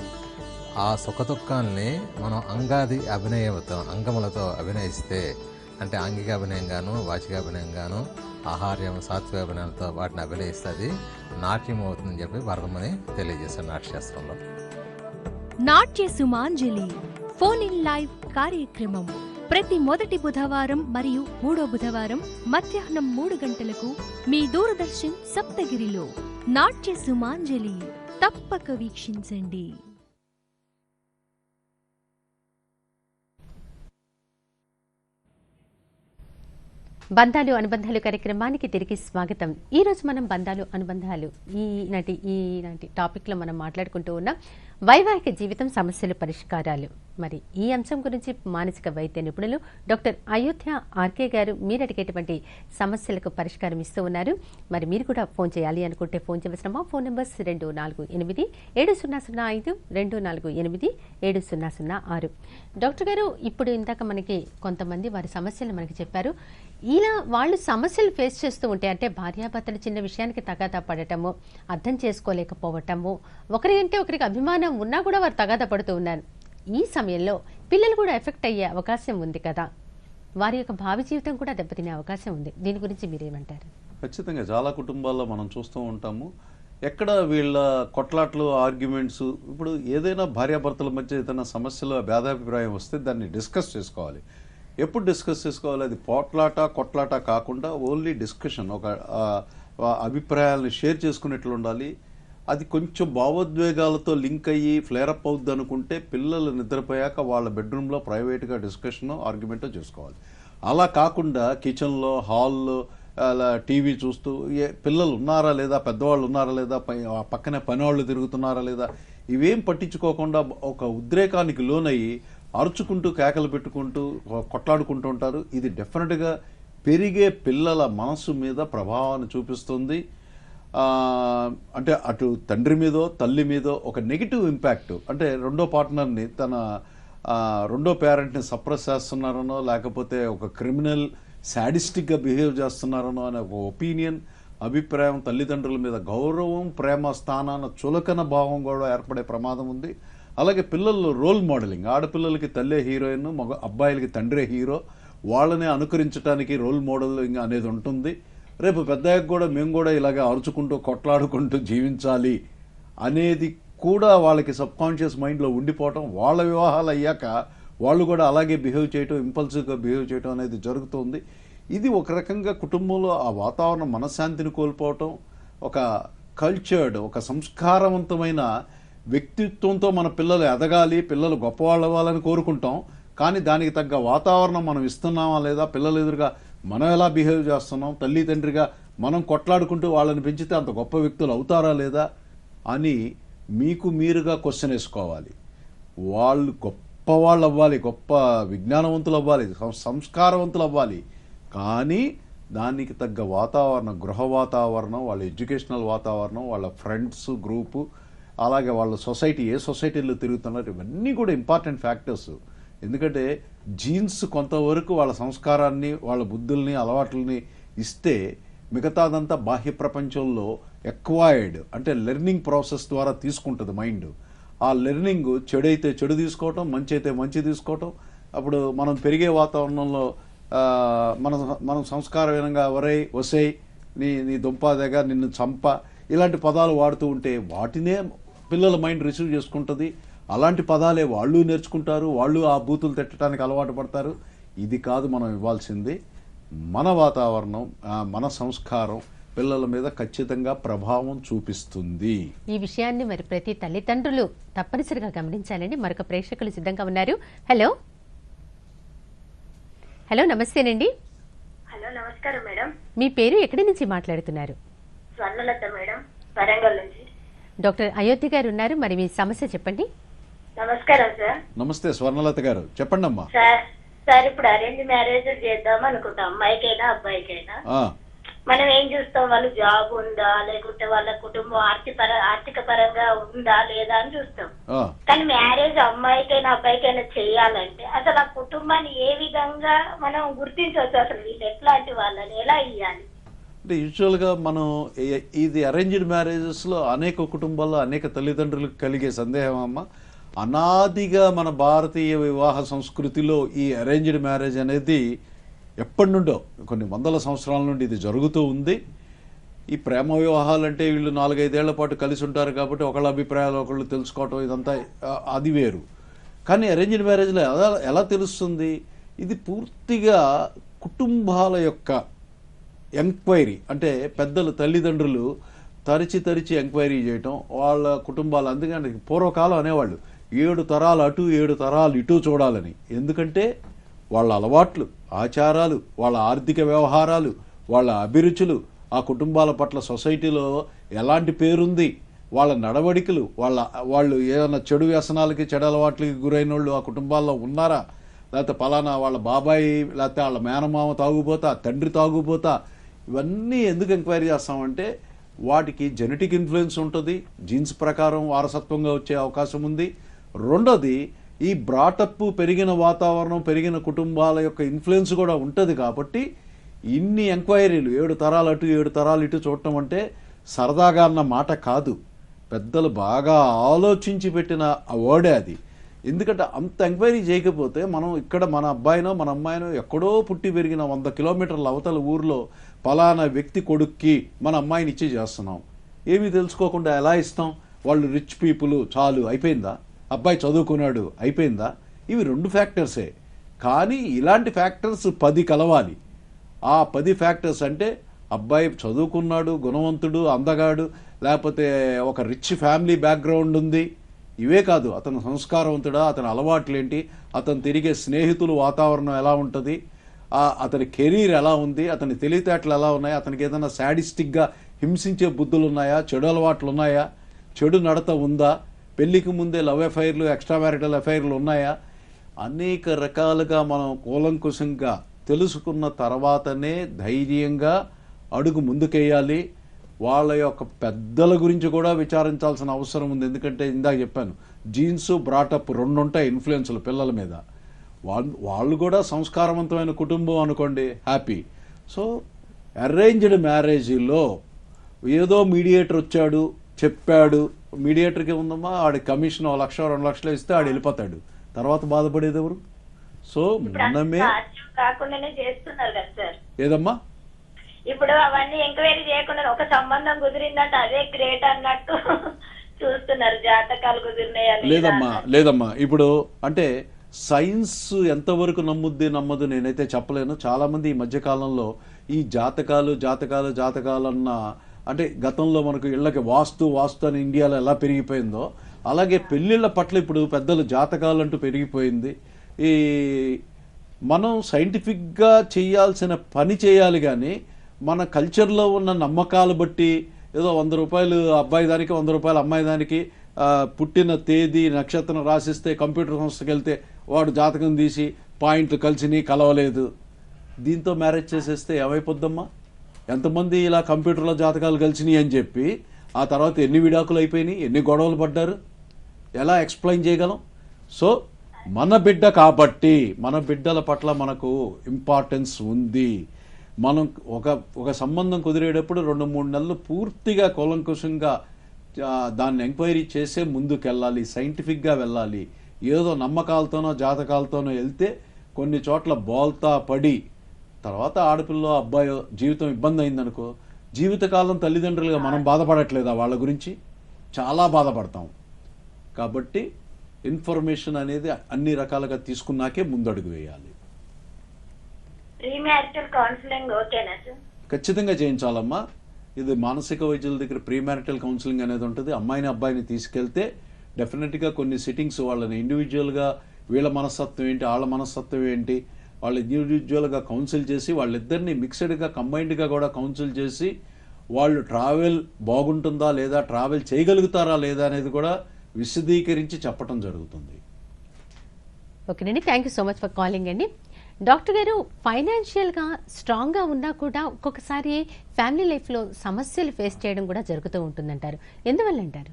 ఆ సుఖదుఖాన్ని మనం అంగాది అభినయంతో అంగములతో అభినయిస్తే అంటే ఆంగిక అభినయంగాను వాచిక అభినయంగాను ఆహార్యం సాత్విక అభినయంతో వాటిని అభినయిస్తుంది నాట్యం అవుతుందని చెప్పి భరతమని తెలియజేశారు నాట్యశాస్త్రంలో. నాట్య సుమాంజలి ఫోన్ ఇన్ లైవ్ కార్యక్రమం ప్రతి మొదటి బుధవారం మరియు మూడో బుధవారం మధ్యాహ్నం 3 గంటలకు మీ దూరదర్శన్ సప్తగిరిలో. నాట్య సుమాంజలి తప్పక వీక్షించండి. బంధాలు అనుబంధాలు కార్యక్రమానికి తిరిగి స్వాగతం. ఈరోజు మనం బంధాలు అనుబంధాలు ఈనాటి టాపిక్లో మనం మాట్లాడుకుంటూ ఉన్నాం వైవాహిక జీవితం సమస్యల పరిష్కారాలు. మరి ఈ అంశం గురించి మానసిక వైద్య నిపుణులు డాక్టర్ అయోధ్య ఆర్కే గారు మీరు అడిగేటువంటి సమస్యలకు పరిష్కారం ఇస్తూ ఉన్నారు. మరి మీరు కూడా ఫోన్ చేయాలి అనుకుంటే ఫోన్ చేయవలసిన మా ఫోన్ నెంబర్స్ 248-7005 248-7006. డాక్టర్ గారు, ఇప్పుడు ఇందాక మనకి కొంతమంది వారి సమస్యలు మనకి చెప్పారు. ఇలా వాళ్ళు సమస్యలు ఫేస్ చేస్తూ ఉంటే అంటే భార్యాభర్తలు చిన్న విషయానికి తగాదా పడటము, అర్థం చేసుకోలేకపోవటము, ఒకరికంటే ఒకరికి అభిమానం ఉన్నా కూడా వారు తగాదా పడుతూ ఉన్నారు. ఈ సమయంలో పిల్లలు కూడా ఎఫెక్ట్ అయ్యే అవకాశం ఉంది కదా, వారి యొక్క భావి జీవితం కూడా దెబ్బతినే అవకాశం ఉంది. దీని గురించి మీరేమంటారు? ఖచ్చితంగా చాలా కుటుంబాల్లో మనం చూస్తూ ఉంటాము. ఎక్కడ వీళ్ళ కొట్లాట్లు ఆర్గ్యుమెంట్స్, ఇప్పుడు ఏదైనా భార్యాభర్తల మధ్య ఏదైనా సమస్యలు భేదాభిప్రాయం వస్తే దాన్ని డిస్కస్ చేసుకోవాలి. ఎప్పుడు డిస్కస్ చేసుకోవాలి? అది కొట్లాట కాకుండా ఓన్లీ డిస్కషన్, ఒక అభిప్రాయాలను షేర్ చేసుకునేట్లు ఉండాలి. అది కొంచెం భావోద్వేగాలతో లింక్ అయ్యి ఫ్లేరప్ అవుద్ది అనుకుంటే పిల్లలు నిద్రపోయాక వాళ్ళ బెడ్రూమ్లో ప్రైవేట్గా డిస్కషను ఆర్గ్యుమెంటో చేసుకోవాలి. అలా కాకుండా కిచెన్లో హాల్లో అలా టీవీ చూస్తూ పిల్లలు ఉన్నారా లేదా, పెద్దవాళ్ళు ఉన్నారా లేదా, పక్కనే పనివాళ్ళు తిరుగుతున్నారా లేదా, ఇవేం పట్టించుకోకుండా ఒక ఉద్రేకానికి లోనయ్యి అరుచుకుంటూ కేకలు పెట్టుకుంటూ కొట్లాడుకుంటూ ఉంటారు. ఇది డెఫినెట్గా పెరిగే పిల్లల మనసు మీద ప్రభావాన్ని చూపిస్తుంది. అంటే అటు తండ్రి మీదో తల్లి మీదో ఒక నెగిటివ్ ఇంపాక్ట్, అంటే రెండో పార్ట్నర్ని తన రెండో పేరెంట్ని సప్రెస్ చేస్తున్నారనో లేకపోతే ఒక క్రిమినల్ సాడిస్టిక్గా బిహేవ్ చేస్తున్నారనో అనే ఒక ఒపీనియన్, అభిప్రాయం, తల్లిదండ్రుల మీద గౌరవం, ప్రేమ స్థానాన చులకన భావం కూడా ఏర్పడే ప్రమాదం ఉంది. అలాగే పిల్లల్లో రోల్ మోడలింగ్, ఆడపిల్లలకి తల్లే హీరోయిన్, మగ అబ్బాయిలకి తండ్రే హీరో, వాళ్ళని అనుకరించడానికి రోల్ మోడలింగ్ అనేది ఉంటుంది. రేపు పెద్దయ్యాక కూడా మేము కూడా ఇలాగే అరుచుకుంటూ కొట్లాడుకుంటూ జీవించాలి అనేది కూడా వాళ్ళకి సబ్కాన్షియస్ మైండ్లో ఉండిపోవటం, వాళ్ళ వివాహాలు అయ్యాక వాళ్ళు కూడా అలాగే బిహేవ్ చేయటం, ఇంపల్సివ్గా బిహేవ్ చేయటం అనేది జరుగుతుంది. ఇది ఒక రకంగా కుటుంబంలో ఆ వాతావరణం మనశ్శాంతిని కోల్పోవటం, ఒక కల్చర్డ్, ఒక సంస్కారవంతమైన వ్యక్తిత్వంతో మన పిల్లలు ఎదగాలి, పిల్లలు గొప్పవాళ్ళు అవ్వాలని కోరుకుంటాం. కానీ దానికి తగ్గ వాతావరణం మనం ఇస్తున్నామా లేదా, పిల్లలు ఎదురుగా మనం ఎలా బిహేవ్ చేస్తున్నాం, తల్లి తండ్రిగా మనం కొట్లాడుకుంటూ వాళ్ళని పెంచితే అంత గొప్ప వ్యక్తులు అవుతారా లేదా అని మీకు మీరుగా క్వశ్చన్ వేసుకోవాలి. వాళ్ళు గొప్పవాళ్ళు అవ్వాలి, గొప్ప విజ్ఞానవంతులు అవ్వాలి, సంస్కారవంతులు అవ్వాలి. కానీ దానికి తగ్గ వాతావరణం, గృహ వాతావరణం, వాళ్ళ ఎడ్యుకేషనల్ వాతావరణం, వాళ్ళ ఫ్రెండ్స్ గ్రూపు, అలాగే వాళ్ళ సొసైటీ, ఏ సొసైటీలో తిరుగుతున్నారు, ఇవన్నీ కూడా ఇంపార్టెంట్ ఫ్యాక్టర్స్. ఎందుకంటే జీన్స్ కొంతవరకు వాళ్ళ సంస్కారాన్ని, వాళ్ళ బుద్ధుల్ని, అలవాట్లని ఇస్తే మిగతాదంతా బాహ్య ప్రపంచంలో ఎక్వైర్డ్, అంటే లెర్నింగ్ ప్రాసెస్ ద్వారా తీసుకుంటుంది మైండ్. ఆ లెర్నింగ్ చెడు అయితే చెడు తీసుకోవటం, మంచి అయితే మంచి తీసుకోవటం, అప్పుడు మనం పెరిగే వాతావరణంలో మనం సంస్కారహీనంగా వసేయ్ నీ దుంపాదగా నిన్ను చంప ఇలాంటి పదాలు వాడుతూ ఉంటే వాటినే పిల్లల మైండ్ రిసీవ్ చేసుకుంటుంది. అలాంటి పదాలే వాళ్ళు నేర్చుకుంటారు, వాళ్ళు ఆ బూతులు తిట్టడానికి అలవాటు పడతారు. ఇది కాదు మనం ఇవ్వాల్సింది. మన వాతావరణం, మన సంస్కారం పిల్లల మీద ఖచ్చితంగా ప్రభావం చూపిస్తుంది. ఈ విషయాన్ని మరి ప్రతి తల్లిదండ్రులు తప్పనిసరిగా గమనించాలండి. మరొక ప్రేక్షకులు సిద్ధంగా ఉన్నారు. హలో హలో నమస్తేనండి. హలో నమస్కారం మేడం. మీ పేరు ఎక్కడి నుంచి మాట్లాడుతున్నారు? స్వర్ణలత మేడం, వరంగల్ నుంచి. డాక్టర్ అయోధ్య గారు ఉన్నారు, మరి మీ సమస్య చెప్పండి. నమస్కారం సార్. నమస్తే స్వర్ణలత గారు, చెప్పండి అమ్మా. సార్ ఇప్పుడు అరేంజ్ మ్యారేజ్ చేద్దాం అనుకుంటాం, అమ్మాయికైనా అబ్బాయికైనా. మనం ఏం చూస్తాం, వాళ్ళు జాబ్ ఉందా లేకుంటే వాళ్ళ కుటుంబం ఆర్థిక పరంగా ఉందా లేదా అని చూస్తాం. కానీ మ్యారేజ్ అమ్మాయికైనా అబ్బాయికైనా చేయాలంటే అసలు ఆ కుటుంబాన్ని ఏ విధంగా మనం గుర్తించవచ్చు, అసలు వీళ్ళు ఎట్లాంటి వాళ్ళని ఎలా ఇయ్యాలి? అంటే యూజువల్గా మనం ఇది అరేంజ్డ్ మ్యారేజెస్లో అనేక కుటుంబాల్లో అనేక తల్లిదండ్రులకు కలిగే సందేహం అమ్మ. అనాదిగా మన భారతీయ వివాహ సంస్కృతిలో ఈ అరేంజ్డ్ మ్యారేజ్ అనేది ఎప్పటి నుండో కొన్ని వందల సంవత్సరాల నుండి ఇది జరుగుతూ ఉంది. ఈ ప్రేమ వివాహాలు అంటే వీళ్ళు 4-5 ఏళ్ల పాటు కలిసి ఉంటారు కాబట్టి ఒకళ్ళ అభిప్రాయాలు ఒకళ్ళు తెలుసుకోవటం ఇదంతా అది వేరు. కానీ అరేంజ్డ్ మ్యారేజ్లో ఎలా తెలుస్తుంది? ఇది పూర్తిగా కుటుంబాల యొక్క ఎంక్వైరీ, అంటే పెద్దలు తల్లిదండ్రులు తరిచి ఎంక్వైరీ చేయటం వాళ్ళ కుటుంబాలు. అందుకని పూర్వకాలం అనేవాళ్ళు 7 తరాలు అటు 7 తరాలు ఇటు చూడాలని. ఎందుకంటే వాళ్ళ అలవాట్లు, ఆచారాలు, వాళ్ళ ఆర్థిక వ్యవహారాలు, వాళ్ళ అభిరుచులు, ఆ కుటుంబాల పట్ల సొసైటీలో ఎలాంటి పేరుంది, వాళ్ళ నడవడికలు, వాళ్ళు ఏదైనా చెడు వ్యసనాలకి చెడు అలవాట్లకి గురైన వాళ్ళు ఆ కుటుంబాల్లో ఉన్నారా, లేకపోతే పలానా వాళ్ళ బాబాయి లేకపోతే వాళ్ళ మేనమామ తాగుపోతా, తండ్రి తాగుపోతా, ఇవన్నీ ఎందుకు ఎంక్వైరీ చేస్తామంటే వాటికి జెనెటిక్ ఇన్ఫ్లుయెన్స్ ఉంటుంది, జీన్స్ ప్రకారం వారసత్వంగా వచ్చే అవకాశం ఉంది. రెండోది ఈ బ్రాటప్ పెరిగిన వాతావరణం, పెరిగిన కుటుంబాల యొక్క ఇన్ఫ్లుయెన్స్ కూడా ఉంటుంది. కాబట్టి ఇన్ని ఎంక్వైరీలు 7 తరాలు అటు 7 తరాలు ఇటు చూడటం అంటే సరదాగా అన్న మాట కాదు, పెద్దలు బాగా ఆలోచించి పెట్టిన వర్డే అది. ఎందుకంటే అంత ఎంక్వైరీ చేయకపోతే మనం ఇక్కడ మన అబ్బాయినో మన అమ్మాయినో ఎక్కడో పుట్టి పెరిగిన 100 కిలోమీటర్ల అవతల ఊర్లో పలానా వ్యక్తి కొడుక్కి మన అమ్మాయిని ఇచ్చి చేస్తున్నాం. ఏమీ తెలుసుకోకుండా ఎలా ఇస్తాం? వాళ్ళు రిచ్ పీపుల్, చాలు అయిపోయిందా? అబ్బాయి చదువుకున్నాడు అయిపోయిందా? ఇవి 2 ఫ్యాక్టర్సే. కానీ ఇలాంటి ఫ్యాక్టర్స్ 10 కలవాలి. ఆ 10 ఫ్యాక్టర్స్ అంటే అబ్బాయి చదువుకున్నాడు, గుణవంతుడు, అందగాడు, లేకపోతే ఒక రిచ్ ఫ్యామిలీ బ్యాక్గ్రౌండ్ ఉంది, ఇవే కాదు అతను సంస్కారవంతుడా, అతని అలవాట్లేంటి, అతను తిరిగే స్నేహితులు వాతావరణం ఎలా ఉంటుంది, అతని కెరీర్ ఎలా ఉంది, అతని తెలివితేటలు ఎలా ఉన్నాయి, అతనికి ఏదైనా శాడిస్టిక్గా హింసించే బుద్ధులు ఉన్నాయా, చెడు అలవాట్లు ఉన్నాయా, చెడు నడత ఉందా, పెళ్లికి ముందే లవ్ అఫైర్లు, ఎక్స్ట్రా మ్యారిటల్ అఫైర్లు ఉన్నాయా, అనేక రకాలుగా మనం కూలంకుశంగా తెలుసుకున్న తర్వాతనే ధైర్యంగా అడుగు ముందుకేయాలి. వాళ్ళ యొక్క పెద్దల గురించి కూడా విచారించాల్సిన అవసరం ఉంది. ఎందుకంటే ఇందాక చెప్పాను, జీన్స్ బ్రాటప్ 2 ఉంటాయి ఇన్ఫ్లుయెన్స్లు పిల్లల మీద. వాళ్ళు కూడా సంస్కారవంతమైన కుటుంబం అనుకోండి, హ్యాపీ. సో అరేంజ్డ్ మ్యారేజీలో ఏదో మీడియేటర్ వచ్చాడు చెప్పాడు, మీడియేటర్కి ఉందమ్మా, ఆడి కమిషన్ 1 లక్ష 2 లక్షలు ఇస్తే ఆడు వెళ్ళిపోతాడు, తర్వాత బాధపడేది ఎవరు? సో మనమే కాకుండానే చేస్తున్నారు కదా సార్. ఏదమ్మా ఇప్పుడు అవన్నీ ఎంక్వైరీ చేయకుండా ఒక సంబంధం కుదిరిందంటే అదే గ్రేట్ అన్నట్టు చూస్తున్నారు, జాతకాలు కుదిరినాయా లేదమ్మా. ఇప్పుడు అంటే సైన్స్ ఎంతవరకు నమ్మదు నేనైతే చెప్పలేను. చాలామంది ఈ మధ్యకాలంలో ఈ జాతకాలు అన్న, అంటే గతంలో మనకు ఇళ్ళకి వాస్తు అని ఇండియాలో ఎలా పెరిగిపోయిందో అలాగే పెళ్ళిళ్ళ పట్ల ఇప్పుడు పెద్దలు జాతకాలు అంటూ పెరిగిపోయింది. ఈ మనం సైంటిఫిక్గా చేయాల్సిన పని చేయాలి, కానీ మన కల్చర్లో ఉన్న నమ్మకాలు బట్టి ఏదో 100 రూపాయలు అబ్బాయి దానికి 100 రూపాయలు అమ్మాయి దానికి పుట్టిన తేదీ నక్షత్రం రాసిస్తే కంప్యూటర్ సంస్థకి వెళ్తే వాడు జాతకం తీసి పాయింట్లు కలిసిని కలవలేదు, దీంతో మ్యారేజ్ చేసేస్తే ఏమైపోద్దమ్మా? ఎంతమంది ఇలా కంప్యూటర్లో జాతకాలు కలిసినాయి అని చెప్పి ఆ తర్వాత ఎన్ని విడాకులు అయిపోయినాయి, ఎన్ని గొడవలు పడ్డారు, ఎలా ఎక్స్ప్లెయిన్ చేయగలం? సో మన బిడ్డ కాబట్టి మన బిడ్డల పట్ల మనకు ఇంపార్టెన్స్ ఉంది. మనం ఒక సంబంధం కుదిరేటప్పుడు 2-3 నెలలు పూర్తిగా కూలంకుశంగా దాన్ని ఎంక్వైరీ చేసే ముందుకెళ్ళాలి, సైంటిఫిక్గా వెళ్ళాలి. ఏదో నమ్మకాలతోనో జాతకాలతోనో వెళ్తే కొన్ని చోట్ల బోల్తా పడి తర్వాత ఆడపిల్ల అబ్బాయో జీవితం ఇబ్బంది అయిందనుకో, జీవితకాలం తల్లిదండ్రులుగా మనం బాధపడట్లేదా వాళ్ళ గురించి? చాలా బాధపడతాం. కాబట్టి ఇన్ఫర్మేషన్ అనేది అన్ని రకాలుగా తీసుకున్నాకే ముందడుగు వేయాలి. ప్రీమ్యారిటల్ కౌన్సిలింగ్ ఓకేనా సార్? ఖచ్చితంగా చేయించాలమ్మా. ఇది మానసిక వైద్యుల దగ్గర ప్రీమ్యారిటల్ కౌన్సిలింగ్ అనేది ఉంటుంది. అమ్మాయిని అబ్బాయిని తీసుకెళ్తే డెఫినెట్గా కొన్ని సిట్టింగ్స్ వాళ్ళని ఇండివిజువల్గా వీళ్ళ మనస్తత్వం ఏంటి, వాళ్ళ మనస్తత్వం ఏంటి, వాళ్ళు ఇండివిజువల్గా కౌన్సిల్ చేసి వాళ్ళిద్దరిని మిక్స్డ్గా కంబైన్డ్గా కూడా కౌన్సిల్ చేసి వాళ్ళు ట్రావెల్ బాగుంటుందా లేదా, ట్రావెల్ చేయగలుగుతారా లేదా అనేది కూడా విశదీకరించి చెప్పడం జరుగుతుంది. ఓకేనండి, thank you so much for calling అండి. డాక్టర్ గారు, ఫైనాన్షియల్గా స్ట్రాంగ్గా ఉన్నా కూడా ఒక్కొక్కసారి ఫ్యామిలీ లైఫ్లో సమస్యలు ఫేస్ చేయడం కూడా జరుగుతూ ఉంటుందంటారు. ఎందువల్ల అంటారు?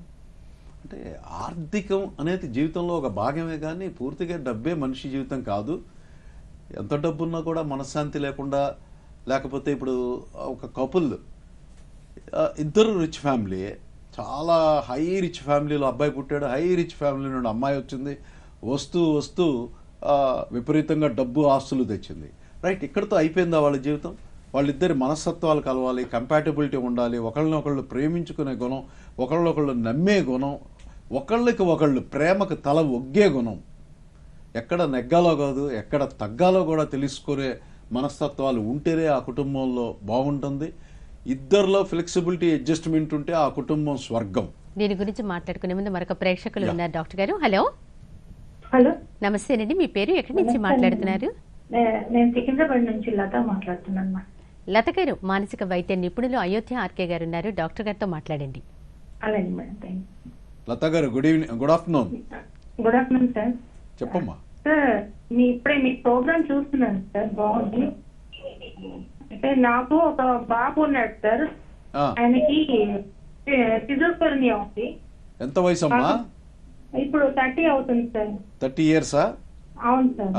అంటే ఆర్థికం అనేది జీవితంలో ఒక భాగమే కానీ పూర్తిగా డబ్బే మనిషి జీవితం కాదు. ఎంత డబ్బున్నా కూడా మనశ్శాంతి లేకుండా, లేకపోతే ఇప్పుడు ఒక కపుల్ ఇద్దరు రిచ్ ఫ్యామిలీ, చాలా హై రిచ్ ఫ్యామిలీలో అబ్బాయి పుట్టాడు, హై రిచ్ ఫ్యామిలీ నుండి అమ్మాయి వచ్చింది, వస్తూ వస్తూ విపరీతంగా డబ్బు ఆస్తులు తెచ్చింది. రైట్, ఇక్కడితో అయిపోయిందా వాళ్ళ జీవితం? వాళ్ళిద్దరి మనస్తత్వాలు కలవాలి, కంపాటబిలిటీ ఉండాలి, ఒకళ్ళనొకళ్ళు ప్రేమించుకునే గుణం, ఒకళ్ళనొకళ్ళు నమ్మే గుణం, ఒకళ్ళకి ఒకళ్ళు ప్రేమకు తల ఒగ్గే గుణం, ఎక్కడ నెగ్గాలో కాదు ఎక్కడ తగ్గాలో కూడా తెలుసుకునే మనస్తత్వాలు ఉంటేనే ఆ కుటుంబంలో బాగుంటుంది. ఇద్దరిలో ఫ్లెక్సిబిలిటీ అడ్జస్ట్మెంట్ ఉంటే ఆ కుటుంబం స్వర్గం. దీని గురించి మాట్లాడుకునే ముందు మరొక ప్రేక్షకులు ఉన్నారు. డాక్టర్ గారు, హలో. హలో, నమస్తేనండి, మీ పేరు, ఎక్కడి నుంచి మాట్లాడుతున్నారు? నేను సికింద్రాబాద్ నుంచి లత మాట్లాడుతున్నాను. లత గారు, మానసిక వైద్య నిపుణులు అయోధ్య ఆర్కే గారు ఉన్నారు, డాక్టర్ గారితో మాట్లాడండి. అలాగే మేడం. లత గారు, good evening, good afternoon. Good afternoon sir. చెప్పమ్మా. సార్, ఇప్పుడే మీ ప్రోగ్రామ్ చూస్తున్నాను సార్, బాగుంది. అంటే నాకు ఒక బాబు ఉన్నాడు సార్, ఆయనకి షిజోఫ్రెనియా ఉంది. ఎంత వయసు అమ్మా? ఇప్పుడు 30 అవుతుంది సార్. 30 ఇయర్సా? అవును సార్.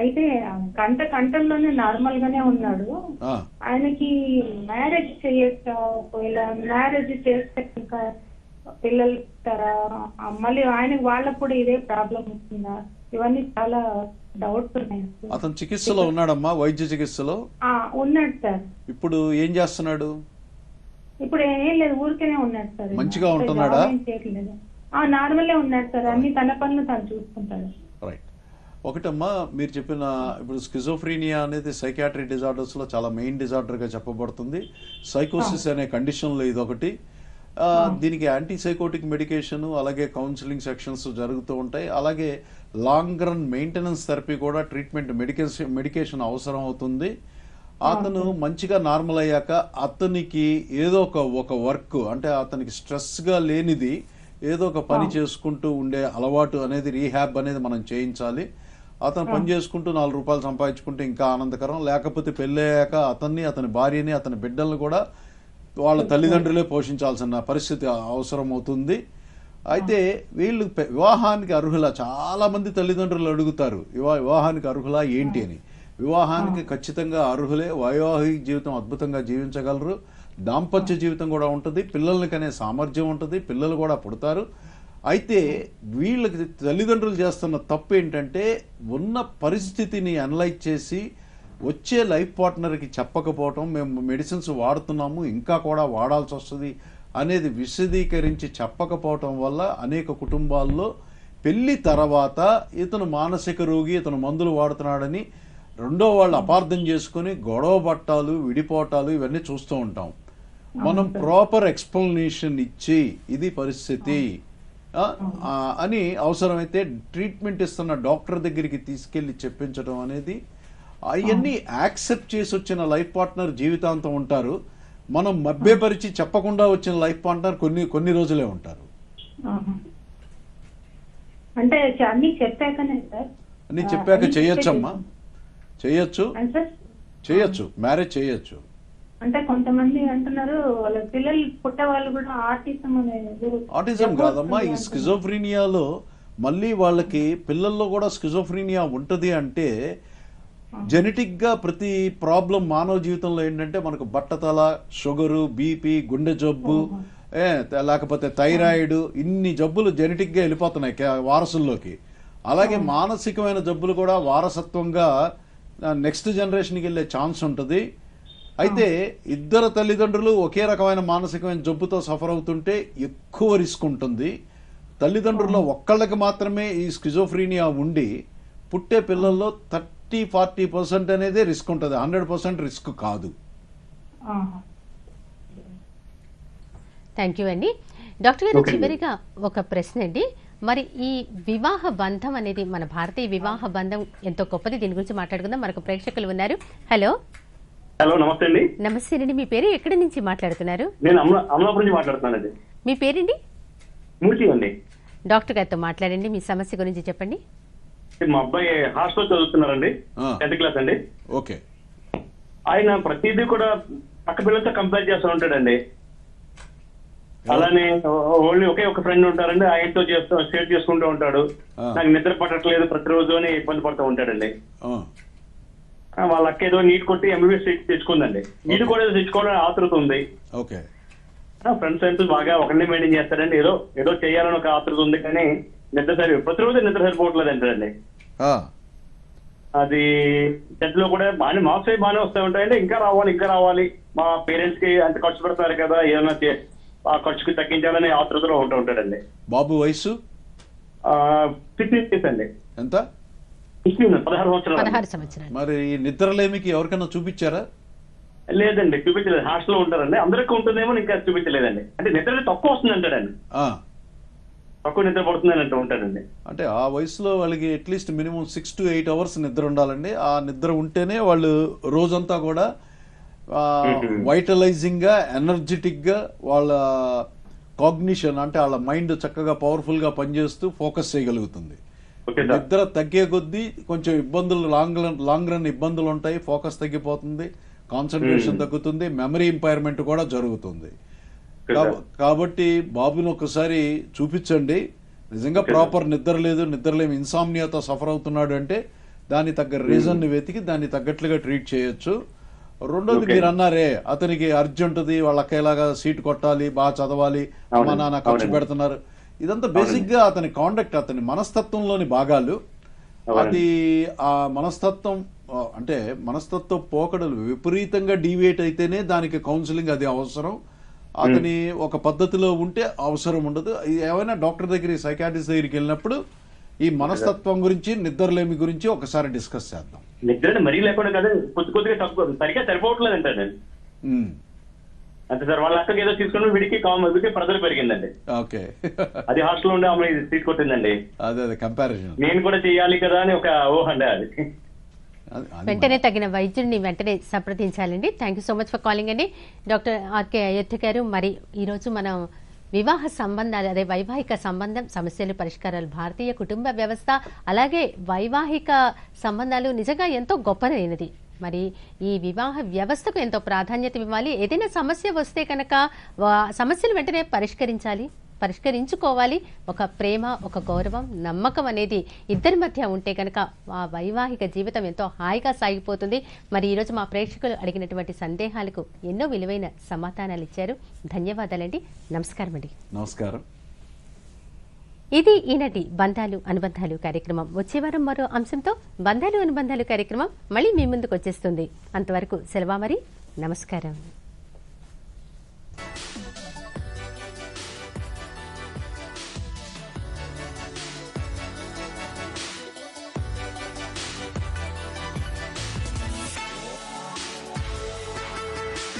అయితే కంటల్లోనే నార్మల్ గానే ఉన్నాడు. ఆయనకి మ్యారేజ్ చేయొచ్చా? ఒకవేళ మ్యారేజ్ చేస్తే ఇంకా పిల్లలు ఇస్తారా? మళ్ళీ ఆయనకి వాళ్ళకు కూడా ఇదే ప్రాబ్లం వస్తుందా? ఇవన్నీ చాలా డౌట్స్ ఉన్నాయి. అతను చికిత్సలో ఉన్నాడమ్మా, వైద్య చికిత్సలో ఉన్నాడు సార్. ఇప్పుడు ఏం చేస్తున్నాడు? ఇప్పుడు ఏం లేదు, ఊరికేనే ఉన్నాడు సార్. మంచిగా ఉంటున్నాడా? నార్మల్ ఉన్నాడు సార్, అన్ని తన పనులు తను చూసుకుంటాడు. రైట్. ఒకటమ్మా, మీరు చెప్పిన ఇప్పుడు స్కిజోఫ్రీనియా అనేది సైకాట్రీ డిజార్డర్స్లో చాలా మెయిన్ డిజార్డర్గా చెప్పబడుతుంది. సైకోసిస్ అనే కండిషన్లో ఇదొకటి. దీనికి యాంటీసైకోటిక్ మెడికేషన్, అలాగే కౌన్సిలింగ్ సెక్షన్స్ జరుగుతూ ఉంటాయి. అలాగే లాంగ్ రన్ మెయింటెనెన్స్ థెరపీ కూడా, ట్రీట్మెంట్ మెడికేషన్ అవసరం అవుతుంది. అతను మంచిగా నార్మల్ అయ్యాక అతనికి ఏదో ఒక వర్క్, అంటే అతనికి స్ట్రెస్గా లేనిది ఏదో ఒక పని చేసుకుంటూ ఉండే అలవాటు అనేది, రీహాబ్ అనేది మనం చేయించాలి. అతను పని చేసుకుంటూ 4 రూపాయలు సంపాదించుకుంటే ఇంకా ఆనందకరం. లేకపోతే పెళ్ళయ్యాక అతన్ని, అతని భార్యని, అతని బిడ్డలను కూడా వాళ్ళ తల్లిదండ్రులే పోషించాల్సిన పరిస్థితి అవసరం అవుతుంది. అయితే వీళ్ళు వివాహానికి అర్హులా? చాలామంది తల్లిదండ్రులు అడుగుతారు, వివాహానికి అర్హులా ఏంటి అని. వివాహానికి ఖచ్చితంగా అర్హులే. వైవాహిక జీవితం అద్భుతంగా జీవించగలరు, దాంపత్య జీవితం కూడా ఉంటుంది, పిల్లలకి అనే సామర్థ్యం ఉంటుంది, పిల్లలు కూడా పుడతారు. అయితే వీళ్ళకి తల్లిదండ్రులు చేస్తున్న తప్పు ఏంటంటే, ఉన్న పరిస్థితిని అనలైజ్ చేసి వచ్చే లైఫ్ పార్ట్నర్కి చెప్పకపోవటం, మేము మెడిసిన్స్ వాడుతున్నాము ఇంకా కూడా వాడాల్సి వస్తుంది అనేది విశదీకరించి చెప్పకపోవటం వల్ల అనేక కుటుంబాల్లో పెళ్లి తర్వాత ఇతను మానసిక రోగి, ఇతను మందులు వాడుతున్నాడని రెండో వాళ్ళు అపార్థం చేసుకుని గొడవ పట్టాలు, విడిపోవటాలు ఇవన్నీ చూస్తూ ఉంటాం. మనం ప్రాపర్ ఎక్స్ప్లెనేషన్ ఇచ్చి ఇది పరిస్థితి అని అవసరమైతే ట్రీట్మెంట్ ఇస్తున్న డాక్టర్ దగ్గరికి తీసుకెళ్ళి చెప్పించడం అనేది, అవన్నీ యాక్సెప్ట్ చేసి వచ్చిన లైఫ్ పార్ట్నర్ జీవితాంతం ఉంటారు. మనం మభ్యపరిచి చెప్పకుండా వచ్చిన లైఫ్ పార్ట్నర్ కొన్ని రోజులే ఉంటారు. అంటే అన్ని చెప్పాకనే సార్? అన్ని చెప్పాక చేయొచ్చమ్మా, చేయొచ్చు, మ్యారేజ్ చేయొచ్చు. అంటే కొంతమంది అంటున్నారు వాళ్ళ పిల్లలు పుట్టే వాళ్ళు కూడా ఆటిజం అనేది. ఆటిజం కాదమ్మా, ఈ స్కిజోఫ్రీనియాలో మళ్ళీ వాళ్ళకి పిల్లల్లో కూడా స్కిజోఫ్రీనియా ఉంటుంది. అంటే జెనెటిక్గా ప్రతి ప్రాబ్లం మానవ జీవితంలో ఏంటంటే మనకు బట్టతల, షుగరు, బీపీ, గుండె జబ్బు, లేకపోతే థైరాయిడ్, ఇన్ని జబ్బులు జెనెటిక్గా వెళ్ళిపోతున్నాయి వారసుల్లోకి. అలాగే మానసికమైన జబ్బులు కూడా వారసత్వంగా నెక్స్ట్ జనరేషన్కి వెళ్ళే ఛాన్స్ ఉంటుంది. అయితే ఇద్దరు తల్లిదండ్రులు ఒకే రకమైన మానసికమైన జబ్బుతో సఫర్ అవుతుంటే ఎక్కువ రిస్క్ ఉంటుంది. తల్లిదండ్రుల్లో ఒక్కళ్ళకి మాత్రమే ఈ స్కిజోఫ్రీనియా ఉండి పుట్టే పిల్లల్లో 30-40% అనేదే రిస్క్ ఉంటుంది, 100% రిస్క్ కాదు. థ్యాంక్ యూ అండి. డాక్టర్ గారు, చివరిగా ఒక ప్రశ్న అండి. మరి ఈ వివాహ బంధం అనేది, మన భారతీయ వివాహ బంధం ఎంతో గొప్పది, దీని గురించి మాట్లాడుకుందాం. మనకు ప్రేక్షకులు ఉన్నారు. హలో. హలో, నమస్తే అండి. నమస్తే అండి. మీ పేరు ఎక్కడి నుంచి మాట్లాడుతున్నారు? నేను అమలాపురం నుంచి మాట్లాడుతున్నానండి. మీ పేరండి? మూర్తి అండి. డాక్టర్ గారితో మాట్లాడండి, మీ సమస్య గురించి చెప్పండి. మా అబ్బాయి హాస్టల్ చదువుతున్నారండి, 10th క్లాస్ అండి. ఓకే. ఆయన ప్రతిదీ కూడా పక్క పిల్లలతో కంపేర్ చేస్తూ ఉంటాడండి. అలానే ఓన్లీ ఒకే ఒక ఫ్రెండ్ ఉంటారండి, ఆయనతో షేర్ చేసుకుంటూ ఉంటాడు. నాకు నిద్ర పట్టట్లేదు ప్రతిరోజు అని ఇబ్బంది పడుతూ ఉంటాడండి. వాళ్ళ అక్క ఏదో నీట్ కొట్టి ఎంబీబీఎస్ సీట్ తెచ్చుకుందండి. ఇది కూడా తెచ్చుకోవడానికి ఆతృత ఉంది. ఓకే. ఫ్రెండ్స్ అంటూ బాగా ఒకరిని మెయింటైన్ చేస్తాడండి. ఏదో చేయాలని ఒక ఆతృత ఉంది, కానీ ప్రతిరోజు నిద్ర సరిపోవట్లేదు అంటాడండి. అది 10th లో కూడా బాగానే మార్క్స్ అవి బాగానే వస్తూ ఉంటాయండి. ఇంకా రావాలి మా పేరెంట్స్ కి అంత ఖర్చు పెడతారు కదా, ఏదైనా ఆ ఖర్చుకి తగ్గించాలని ఆతృతలో ఉంటూ ఉంటాడండి. బాబు వయసు 15 years అండి. ఎంత? 16 సంవత్సరాలు. మరి ఈ నిద్రలేమికి ఎవరికైనా చూపించారా? లేదండి, చూపించలేదు. హాస్టల్లో ఉంటారండి. అందరికీ ఉంటుందేమో, ఇంకా చూపించలేదండి. అంటే నిద్ర తక్కువ వస్తుంది అంటాడండి, తక్కువ నిద్ర పడుతుందని అంటూ ఉంటాడండి. అంటే ఆ వయసులో వాళ్ళకి అట్లీస్ట్ మినిమం 6 to 8 hours నిద్ర ఉండాలండి. ఆ నిద్ర ఉంటేనే వాళ్ళు రోజంతా కూడా వైటలైజింగ్ గా, ఎనర్జెటిక్ గా, వాళ్ళ కాగ్నిషన్ అంటే వాళ్ళ మైండ్ చక్కగా పవర్ఫుల్ గా పనిచేస్తూ ఫోకస్ చేయగలుగుతుంది. నిద్ర తగ్గే కొద్దీ కొంచెం ఇబ్బందులు, లాంగ్ రన్ ఇబ్బందులు ఉంటాయి. ఫోకస్ తగ్గిపోతుంది, కాన్సన్ట్రేషన్ తగ్గుతుంది, మెమరీ ఇంపైర్మెంట్ కూడా జరుగుతుంది. కాబట్టి బాబుని ఒకసారి చూపించండి. నిజంగా ప్రాపర్ నిద్రలేమి ఇన్సామ్నియాతో సఫర్ అవుతున్నాడు అంటే దాని తగ్గ రీజన్ ని వెతికి దాన్ని తగ్గట్లుగా ట్రీట్ చేయొచ్చు. రెండోది, మీరు అన్నారే అతనికి అర్జెంటుది, వాళ్ళ అక్కలాగా సీట్ కొట్టాలి, బాగా చదవాలి, అమ్మా నాన్న ఖర్చు పెడుతున్నారు. ఇదంతా బేసిక్ గా అతని కాండక్ట్, అతని మనస్తత్వంలోని భాగాలు. అది ఆ మనస్తత్వం అంటే మనస్తత్వ పోకడలు విపరీతంగా డీవియేట్ అయితేనే దానికి కౌన్సిలింగ్ అది అవసరం. అతని ఒక పద్ధతిలో ఉంటే అవసరం ఉండదు. ఏమైనా డాక్టర్ దగ్గరికి, సైకాట్రిస్ట్ దగ్గరికి వెళ్ళినప్పుడు ఈ మనస్తత్వం గురించి, నిద్రలేమి గురించి ఒకసారి డిస్కస్ చేద్దాం. నిద్ర మరీ లేకుండా కదా, కొద్దిగా తక్కువ, సరిగ్గా సరిపోవట్లేదు అంటాడు అంతే సార్. వాళ్ళ అక్కకి ఏదో తీసుకుని వీడికి ప్రెజర్ పెరిగిందండి. ఓకే. అది హాస్టల్ ఉండే ఆమె సీట్ కొట్టిందండి. అదే కంపారిజన్. నేను కూడా చెయ్యాలి కదా అని ఒక ఊహ అండి. అది వెంటనే తగిన వైద్యుడిని వెంటనే సంప్రదించాలండి. Thank you so much for calling అండి. డాక్టర్ ఆర్కే అయోధ్య గారు, మరి ఈరోజు మనం వివాహ సంబంధాలు, అదే వైవాహిక సంబంధం, సమస్యలు, పరిష్కారాలు, భారతీయ కుటుంబ వ్యవస్థ, అలాగే వైవాహిక సంబంధాలు నిజంగా ఎంతో గొప్పదైనది. మరి ఈ వివాహ వ్యవస్థకు ఎంతో ప్రాధాన్యత ఇవ్వాలి. ఏదైనా సమస్య వస్తే కనుక సమస్యలు వెంటనే పరిష్కరించుకోవాలి. ఒక ప్రేమ, ఒక గౌరవం, నమ్మకం అనేది ఇద్దరి మధ్య ఉంటే కనుక ఆ వైవాహిక జీవితం ఎంతో హాయిగా సాగిపోతుంది. మరి ఈరోజు మా ప్రేక్షకులు అడిగినటువంటి సందేహాలకు ఎన్నో విలువైన సమాధానాలు ఇచ్చారు. ధన్యవాదాలండి. నమస్కారం అండి. నమస్కారం. ఇది ఈనాటి బంధాలు అనుబంధాలు కార్యక్రమం. వచ్చే వారం మరో అంశంతో బంధాలు అనుబంధాలు కార్యక్రమం మళ్ళీ మీ ముందుకు వచ్చేస్తుంది. అంతవరకు సెలవు మరి. నమస్కారం.